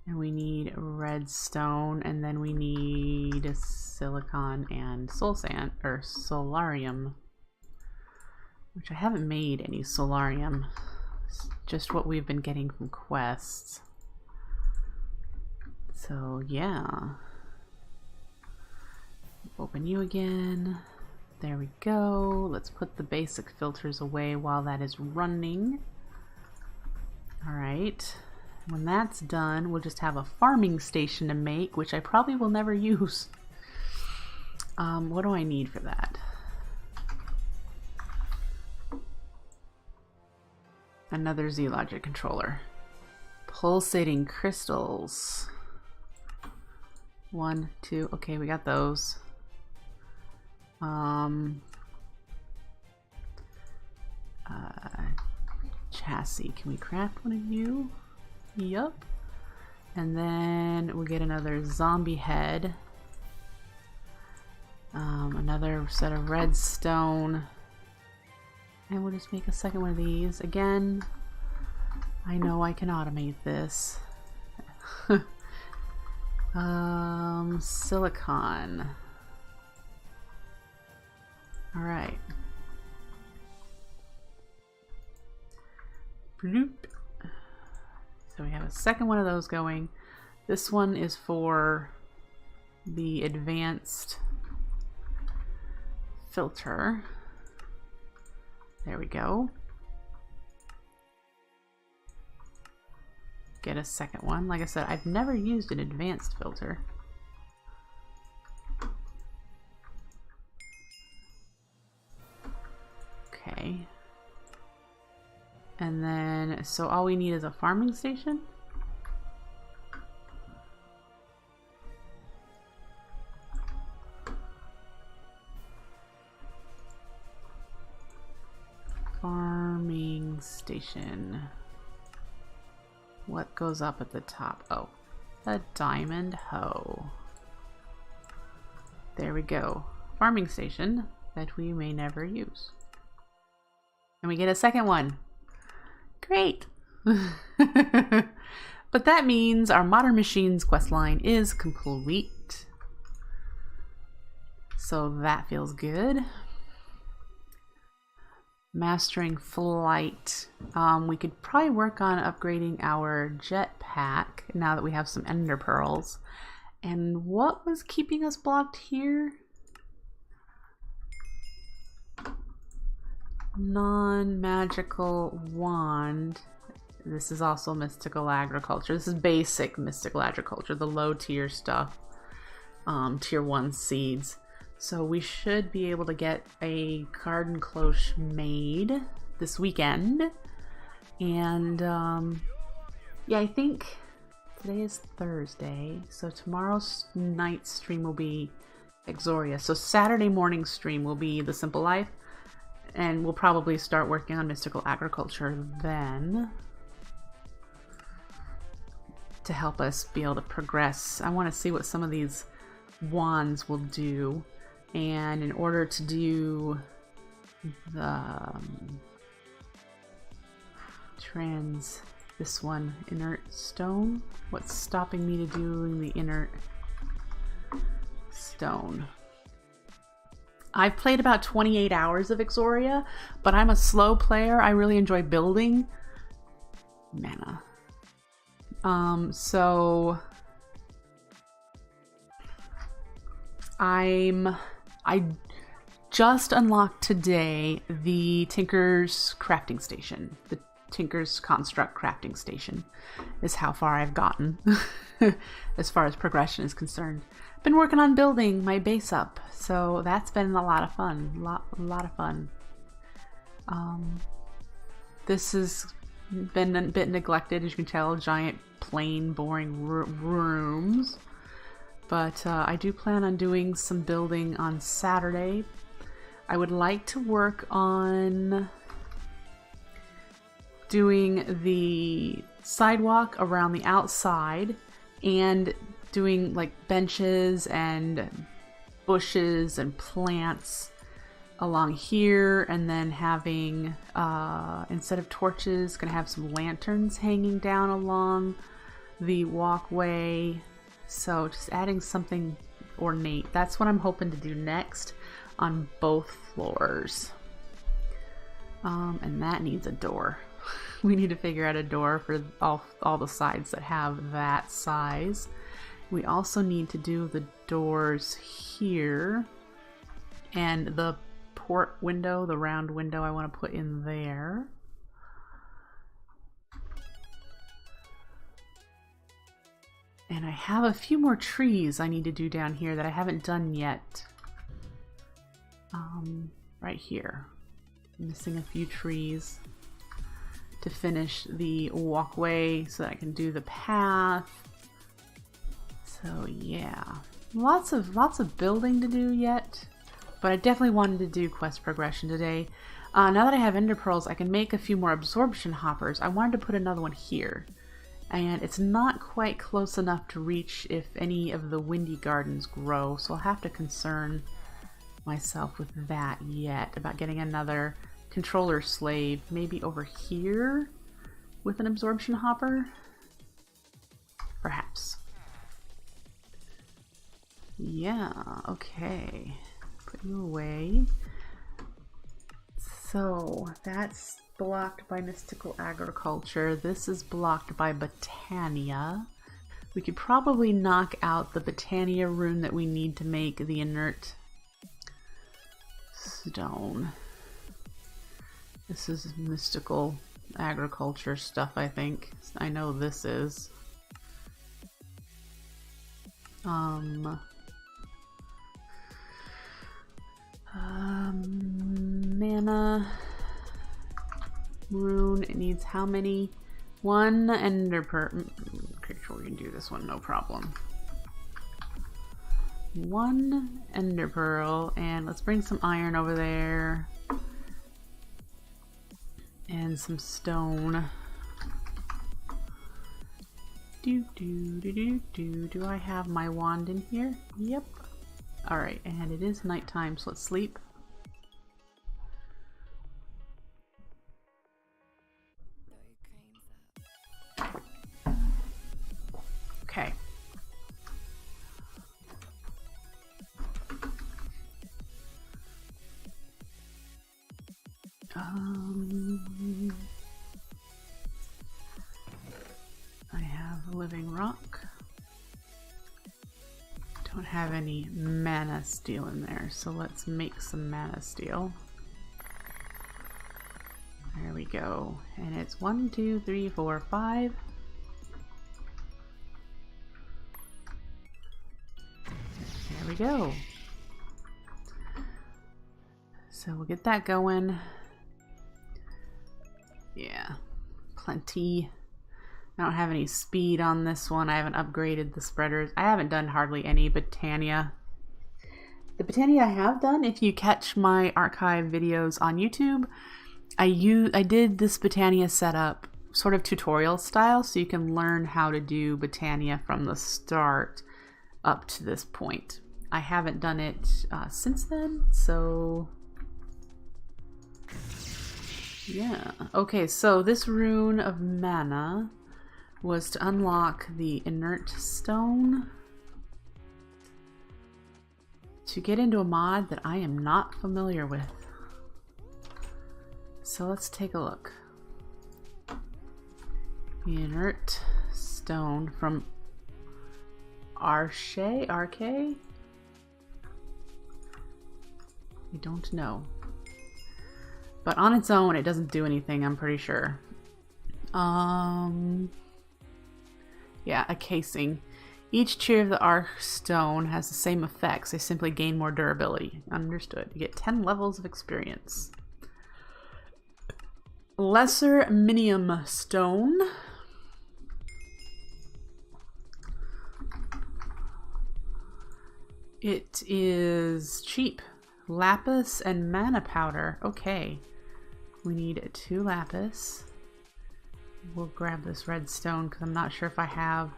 And we need redstone, and then we need silicon and soul sand, or solarium. Which I haven't made any solarium. It's just what we've been getting from quests. So yeah. Open you again. There we go. Let's put the basic filters away while that is running. Alright. When that's done, we'll just have a farming station to make, which I probably will never use. What do I need for that? Another Z-Logic controller. Pulsating crystals. 1, 2. Okay, we got those. Chassis. Can we craft one of you? Yup. And then we get another zombie head. Another set of redstone. And we'll just make a second one of these. Again, I know I can automate this. Silicon. Alright. Bloop. So we have a second one of those going. This one is for the advanced filter. There we go. Get a second one. Like I said, I've never used an advanced filter. Okay. And then, so all we need is a farming station. Farming station. What goes up at the top? Oh, a diamond hoe. There we go. Farming station that we may never use. And we get a second one. Great! But that means our Modern Machines questline is complete. So that feels good. Mastering flight. We could probably work on upgrading our jetpack now that we have some ender pearls. And what was keeping us blocked here? Non-magical wand. This is also mystical agriculture. This is basic mystical agriculture, the low tier stuff. Tier 1 seeds. So we should be able to get a garden cloche made this weekend. And yeah, I think today is Thursday. So tomorrow's night stream will be Exoria. So Saturday morning stream will be The Simple Life. And we'll probably start working on mystical agriculture then to help us be able to progress. I want to see what some of these wands will do. And in order to do the this one, inert stone, what's stopping me to doing the inert stone? I've played about 28 hours of Exoria, but I'm a slow player. I really enjoy building. Mana. So I just unlocked today the Tinker's crafting station. The Tinker's Construct crafting station is how far I've gotten as far as progression is concerned. Been working on building my base up, so that's been a lot of fun. A lot of fun. This has been a bit neglected, as you can tell. Giant, plain, boring rooms. But I do plan on doing some building on Saturday. I would like to work on doing the sidewalk around the outside and doing like benches and bushes and plants along here, and then having instead of torches, gonna have some lanterns hanging down along the walkway. So just adding something ornate. That's what I'm hoping to do next on both floors. And that needs a door. We need to figure out a door for all the sides that have that size. We also need to do the doors here, and the port window, the round window, I want to put in there. And I have a few more trees I need to do down here that I haven't done yet. Right here. I'm missing a few trees to finish the walkway so that I can do the path. So yeah, lots of building to do yet, but I definitely wanted to do quest progression today. Now that I have ender pearls, I can make a few more absorption hoppers. I wanted to put another one here, And it's not quite close enough to reach if any of the windy gardens grow, so I'll have to concern myself with that yet, about getting another controller slave, maybe over here with an absorption hopper? Perhaps. Yeah, okay. Put you away. So that's blocked by mystical agriculture. This is blocked by Botania. We could probably knock out the Botania rune that we need to make the inert stone. This is mystical agriculture stuff, I think. I know this is. Mana rune, it needs how many? One ender pearl. Pretty sure we can do this one, no problem. One ender pearl, and let's bring some iron over there. And some stone. Do I have my wand in here? Yep. Alright, and it is nighttime, so let's sleep. Okay. I have a living rock. Don't have any mana steel in there, so let's make some mana steel. There we go. And it's 1, 2, 3, 4, 5. There we go. So we'll get that going. Yeah, plenty. I don't have any speed on this one. I haven't upgraded the spreaders. I haven't done hardly any Botania. The Botania I have done, if you catch my archive videos on YouTube, I did this Botania setup sort of tutorial style, so you can learn how to do Botania from the start up to this point. I haven't done it since then, so yeah. Okay, so this rune of mana was to unlock the inert stone to get into a mod that I am not familiar with. So let's take a look. Inert stone from Arche? I don't know. But on its own, it doesn't do anything, I'm pretty sure. Yeah, a casing. Each tier of the Arch Stone has the same effects. They simply gain more durability. Understood. You get 10 levels of experience. Lesser Minium Stone. It is cheap. Lapis and mana powder. Okay. We need 2 lapis. We'll grab this redstone because I'm not sure if I have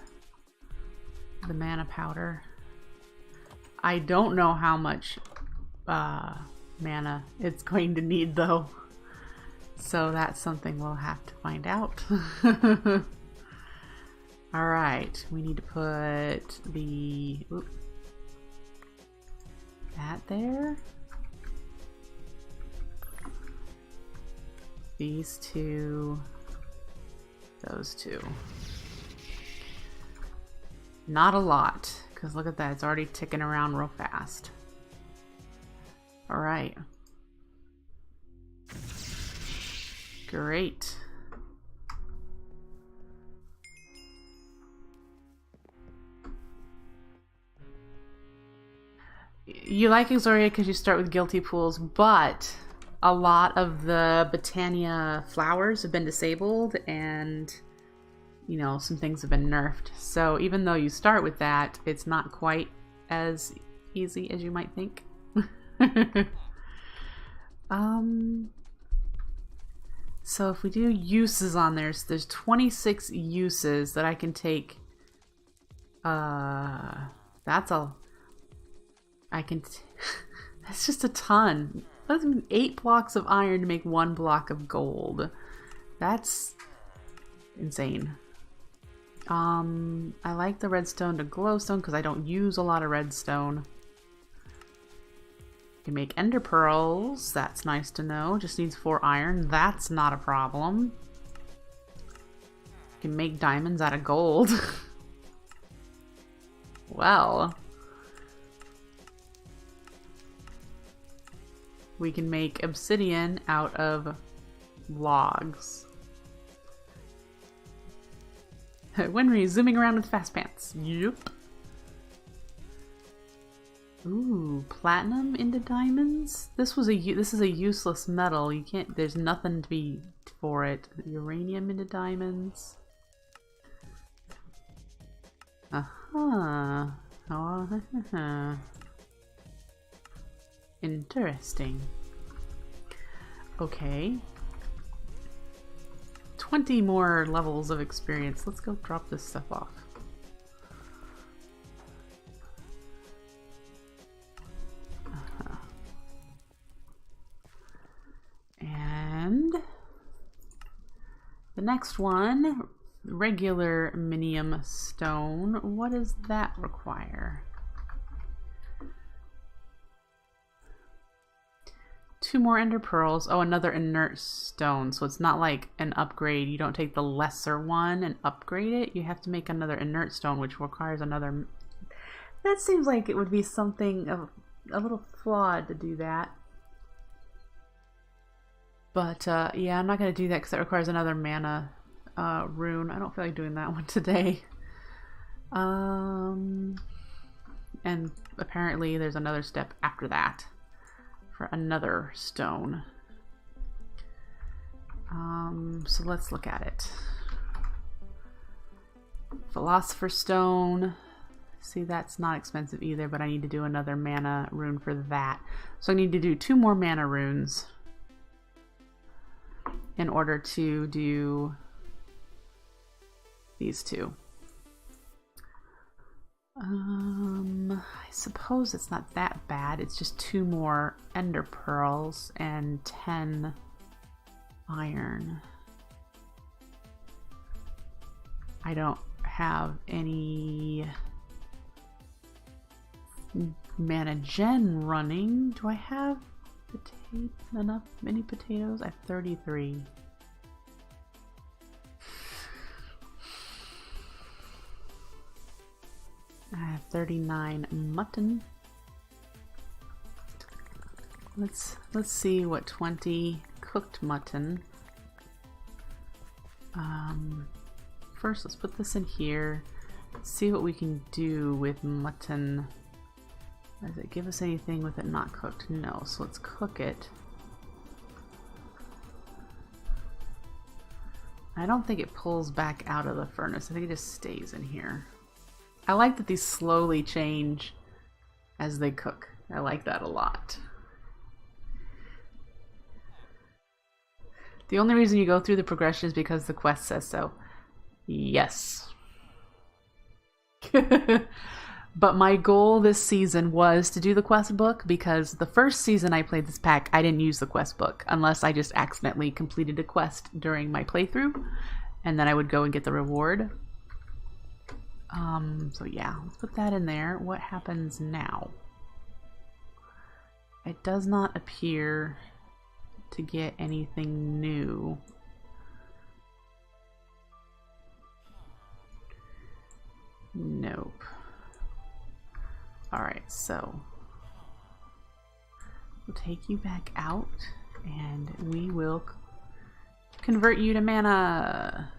the mana powder. I don't know how much mana it's going to need though. So that's something we'll have to find out. Alright, we need to put the... that there. These 2... those 2. Not a lot, because look at that, it's already ticking around real fast. Alright. Great. You like Exoria because you start with guilty pools, but a lot of the Botania flowers have been disabled and, you know, some things have been nerfed. So even though you start with that, it's not quite as easy as you might think. So if we do uses on there, so there's 26 uses that I can take. That's all. That's just a ton. That's 8 blocks of iron to make 1 block of gold. That's insane. I like the redstone to glowstone because I don't use a lot of redstone. You can make ender pearls. That's nice to know. Just needs 4 iron. That's not a problem. You can make diamonds out of gold. Well. We can make obsidian out of logs. Winry zooming around with fast pants. Yup. Ooh, platinum into diamonds. This is a useless metal. You can't. There's nothing to be for it. Uranium into diamonds. Oh, interesting. Okay. 20 more levels of experience. Let's go drop this stuff off. And the next one, regular minium stone. What does that require? 2 more ender pearls. Oh, another inert stone. So it's not like an upgrade. You don't take the lesser one and upgrade it. You have to make another inert stone, which requires another. That seems like it would be something of a little flawed to do that. But yeah, I'm not going to do that because it requires another mana rune. I don't feel like doing that one today. And apparently there's another step after that for another stone. So let's look at it. Philosopher's Stone. See, that's not expensive either, but I need to do another mana rune for that. So I need to do 2 more mana runes in order to do these 2. I suppose it's not that bad. It's just 2 more ender pearls and 10 iron. I don't have any mana gen running. Do I have enough mini potatoes? I have 33. I have 39 mutton. Let's see what 20 cooked mutton. First, let's put this in here. See what we can do with mutton. Does it give us anything with it not cooked? No. So let's cook it. I don't think it pulls back out of the furnace. I think it just stays in here. I like that these slowly change as they cook. I like that a lot. The only reason you go through the progression is because the quest says so. Yes. But my goal this season was to do the quest book, because the first season I played this pack, I didn't use the quest book unless I just accidentally completed a quest during my playthrough, and then I would go and get the reward. So yeah, let's put that in there. What happens now? It does not appear to get anything new. Nope. Alright, so we'll take you back out and we will convert you to mana.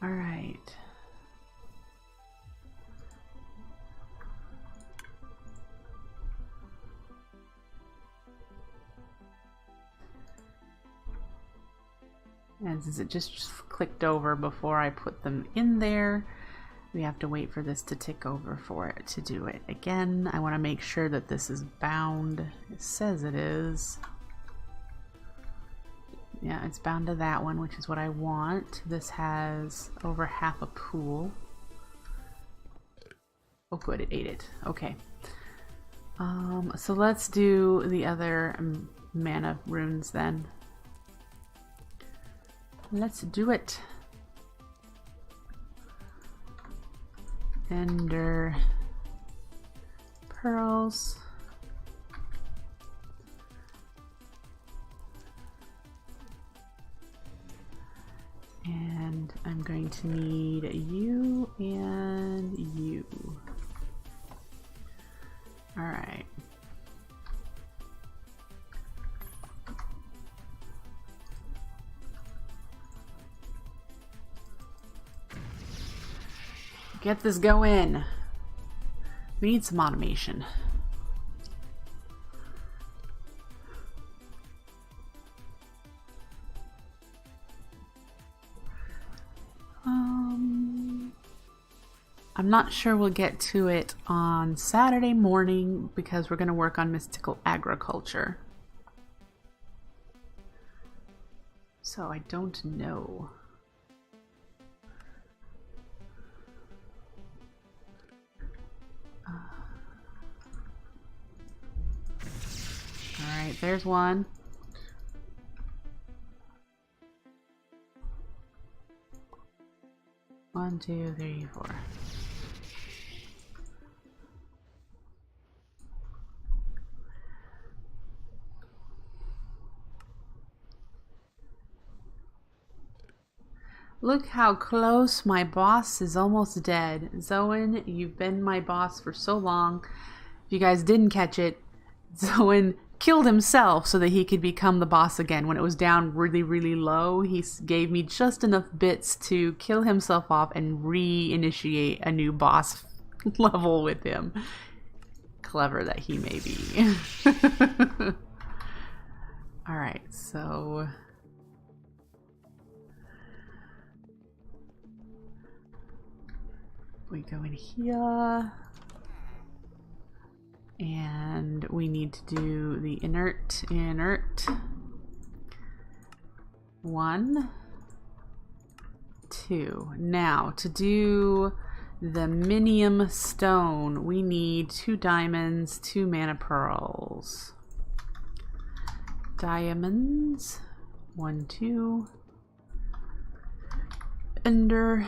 Alright. And since it just clicked over before I put them in there, we have to wait for this to tick over for it to do it again. I want to make sure that this is bound. It says it is. Yeah, it's bound to that one, which is what I want. This has over half a pool. Oh good, it ate it. Okay. So let's do the other mana runes then. Let's do it. Ender pearls. And I'm going to need you and you. All right. Get this going. We need some automation. I'm not sure we'll get to it on Saturday morning because we're going to work on mystical agriculture. So I don't know. All right, there's one. One, two, three, four. Look how close my boss is almost dead. Zoan, you've been my boss for so long. If you guys didn't catch it, Zoan killed himself so that he could become the boss again. When it was down really, really low, he gave me just enough bits to kill himself off and reinitiate a new boss level with him. Clever that he may be. Alright, so... we go in here. And we need to do the inert. 1, 2. Now, to do the minium stone, we need 2 diamonds, 2 mana pearls. Diamonds. 1, 2. Ender.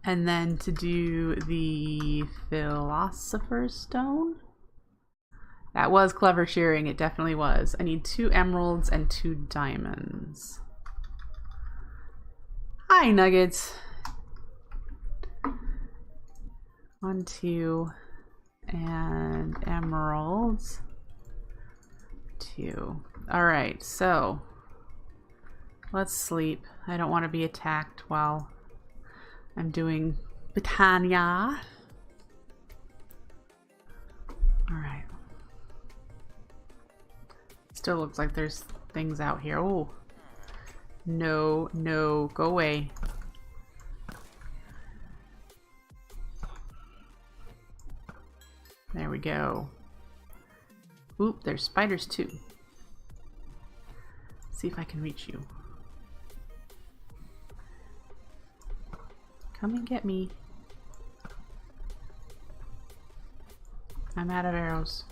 And then to do the Philosopher's Stone. That was clever shearing, it definitely was. I need 2 emeralds and 2 diamonds. Hi, Nuggets. 1, 2, and emeralds. 2. Alright, so let's sleep. I don't want to be attacked while I'm doing Britannia. Alright. Still looks like there's things out here. Oh. No, no, go away. There we go. Oop, there's spiders too. See if I can reach you. Come and get me. I'm out of arrows.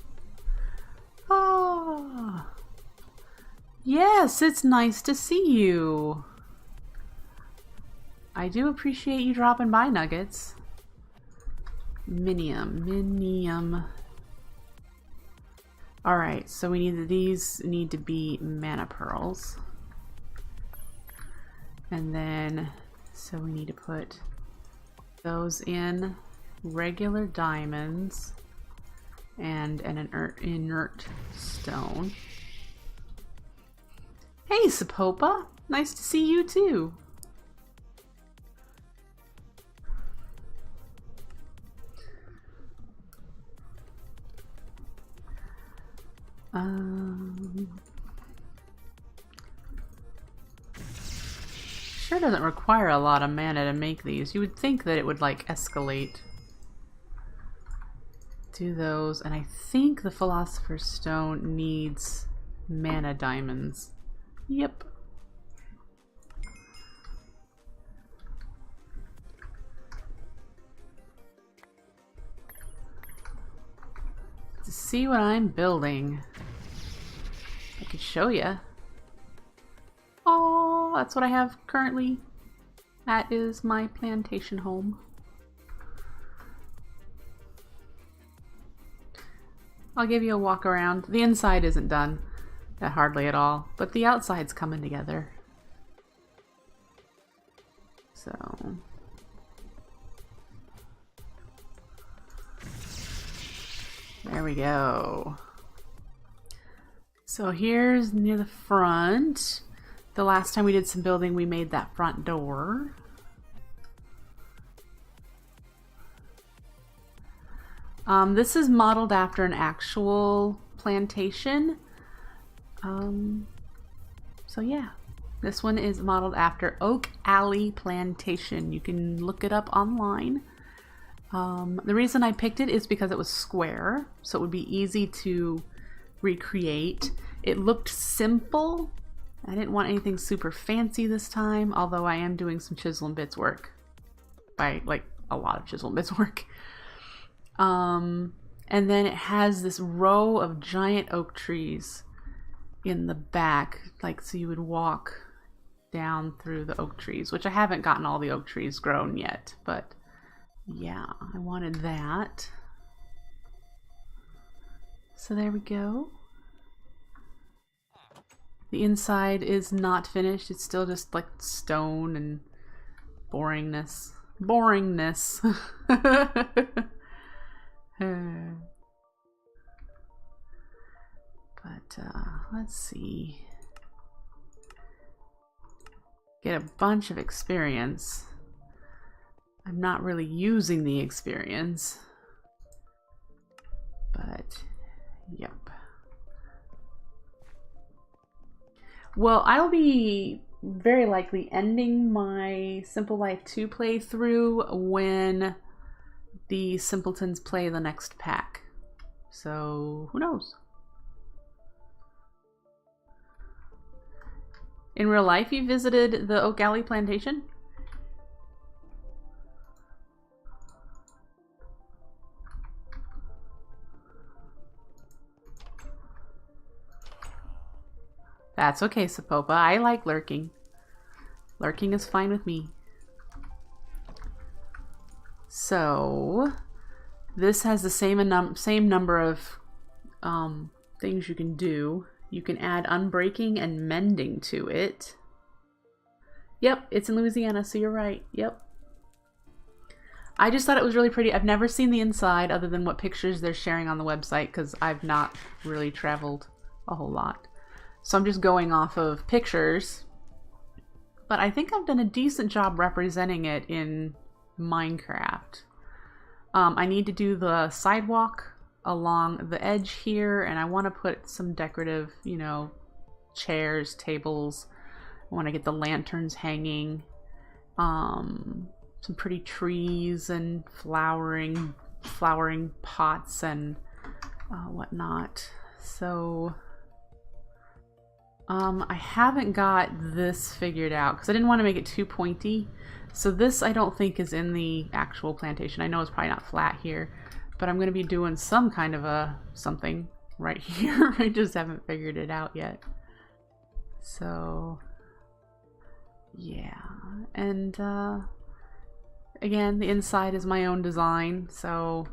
Oh! Yes, it's nice to see you. I do appreciate you dropping by, Nuggets. Minium. Alright, so we need these need to be mana pearls. And then, so we need to put those in regular diamonds and an inert stone. Hey, Sapopa! Nice to see you too. Sure doesn't require a lot of mana to make these. You would think that it would like escalate. Do those, and I think the Philosopher's Stone needs mana diamonds. Yep. To see what I'm building, I could show you. Oh, that's what I have currently. That is my plantation home. I'll give you a walk around. The inside isn't done hardly at all, but the outside's coming together. So there we go. So here's near the front. The last time we did some building, we made that front door. This is modeled after an actual plantation. So yeah, this one is modeled after Oak Alley Plantation. You can look it up online. The reason I picked it is because it was square, so it would be easy to recreate. It looked simple. I didn't want anything super fancy this time, although I am doing some chisel and bits work. By like a lot of chisel and bits work. And then it has this row of giant oak trees in the back, like so you would walk down through the oak trees, which I haven't gotten all the oak trees grown yet, but yeah, I wanted that. So there we go. The inside is not finished. It's still just like stone and boringness. Boringness. But let's see. Get a bunch of experience. I'm not really using the experience. But yep. Well, I'll be very likely ending my Simple Life 2 playthrough when the Simpletons play the next pack. So, who knows? In real life, you visited the Oak Alley Plantation? That's okay, Sapopa. I like lurking. Lurking is fine with me. So, this has the same number of things you can do. You can add unbreaking and mending to it. Yep, it's in Louisiana, so you're right. Yep. I just thought it was really pretty. I've never seen the inside other than what pictures they're sharing on the website because I've not really traveled a whole lot. So I'm just going off of pictures. But I think I've done a decent job representing it in Minecraft. I need to do the sidewalk along the edge here, and I want to put some decorative, you know, chairs, tables. I want to get the lanterns hanging. Some pretty trees and flowering pots and whatnot. So I haven't got this figured out because I didn't want to make it too pointy. So this I don't think is in the actual plantation. I know it's probably not flat here, but I'm going to be doing some kind of a something right here. I just haven't figured it out yet. So yeah, and again, the inside is my own design, so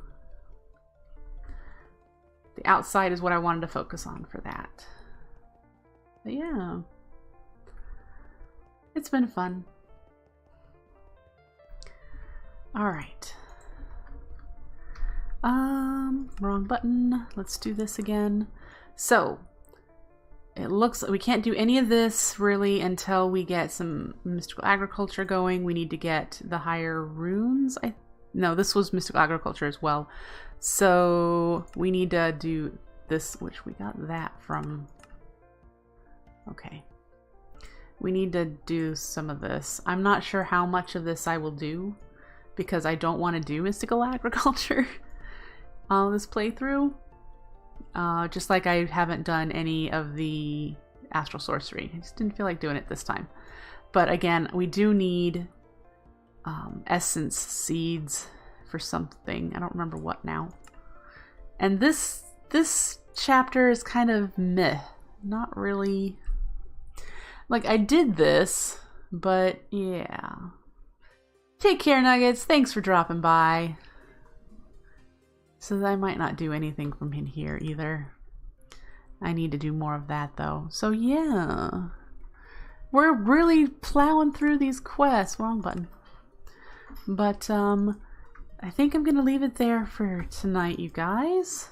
the outside is what I wanted to focus on for that. But yeah, it's been fun. All right. Wrong button. Let's do this again. So it looks like we can't do any of this really until we get some mystical agriculture going. We need to get the higher runes. No, this was mystical agriculture as well. So we need to do this, which we got that from. Okay. We need to do some of this. I'm not sure how much of this I will do because I don't want to do mystical agriculture on this playthrough. Just like I haven't done any of the astral sorcery. I just didn't feel like doing it this time. But again, we do need essence seeds for something. I don't remember what now. And this chapter is kind of meh. Not really. Like, I did this, but yeah. Take care, Nuggets. Thanks for dropping by. So I might not do anything from in here either. I need to do more of that though. So yeah. We're really plowing through these quests. Wrong button. But I think I'm going to leave it there for tonight, you guys.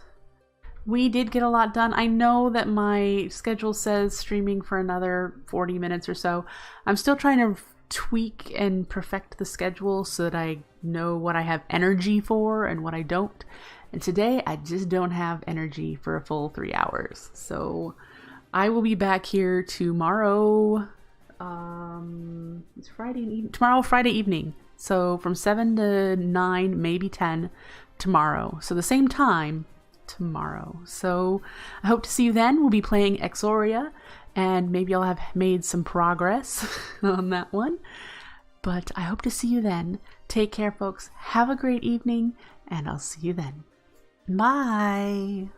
We did get a lot done. I know that my schedule says streaming for another 40 minutes or so. I'm still trying to tweak and perfect the schedule so that I know what I have energy for and what I don't. And today I just don't have energy for a full 3 hours. So I will be back here tomorrow. It's tomorrow, Friday evening. So from 7 to 9, maybe 10 tomorrow. So the same time tomorrow. So I hope to see you then. We'll be playing Exoria, and maybe I'll have made some progress on that one. But I hope to see you then. Take care, folks. Have a great evening, and I'll see you then. Bye.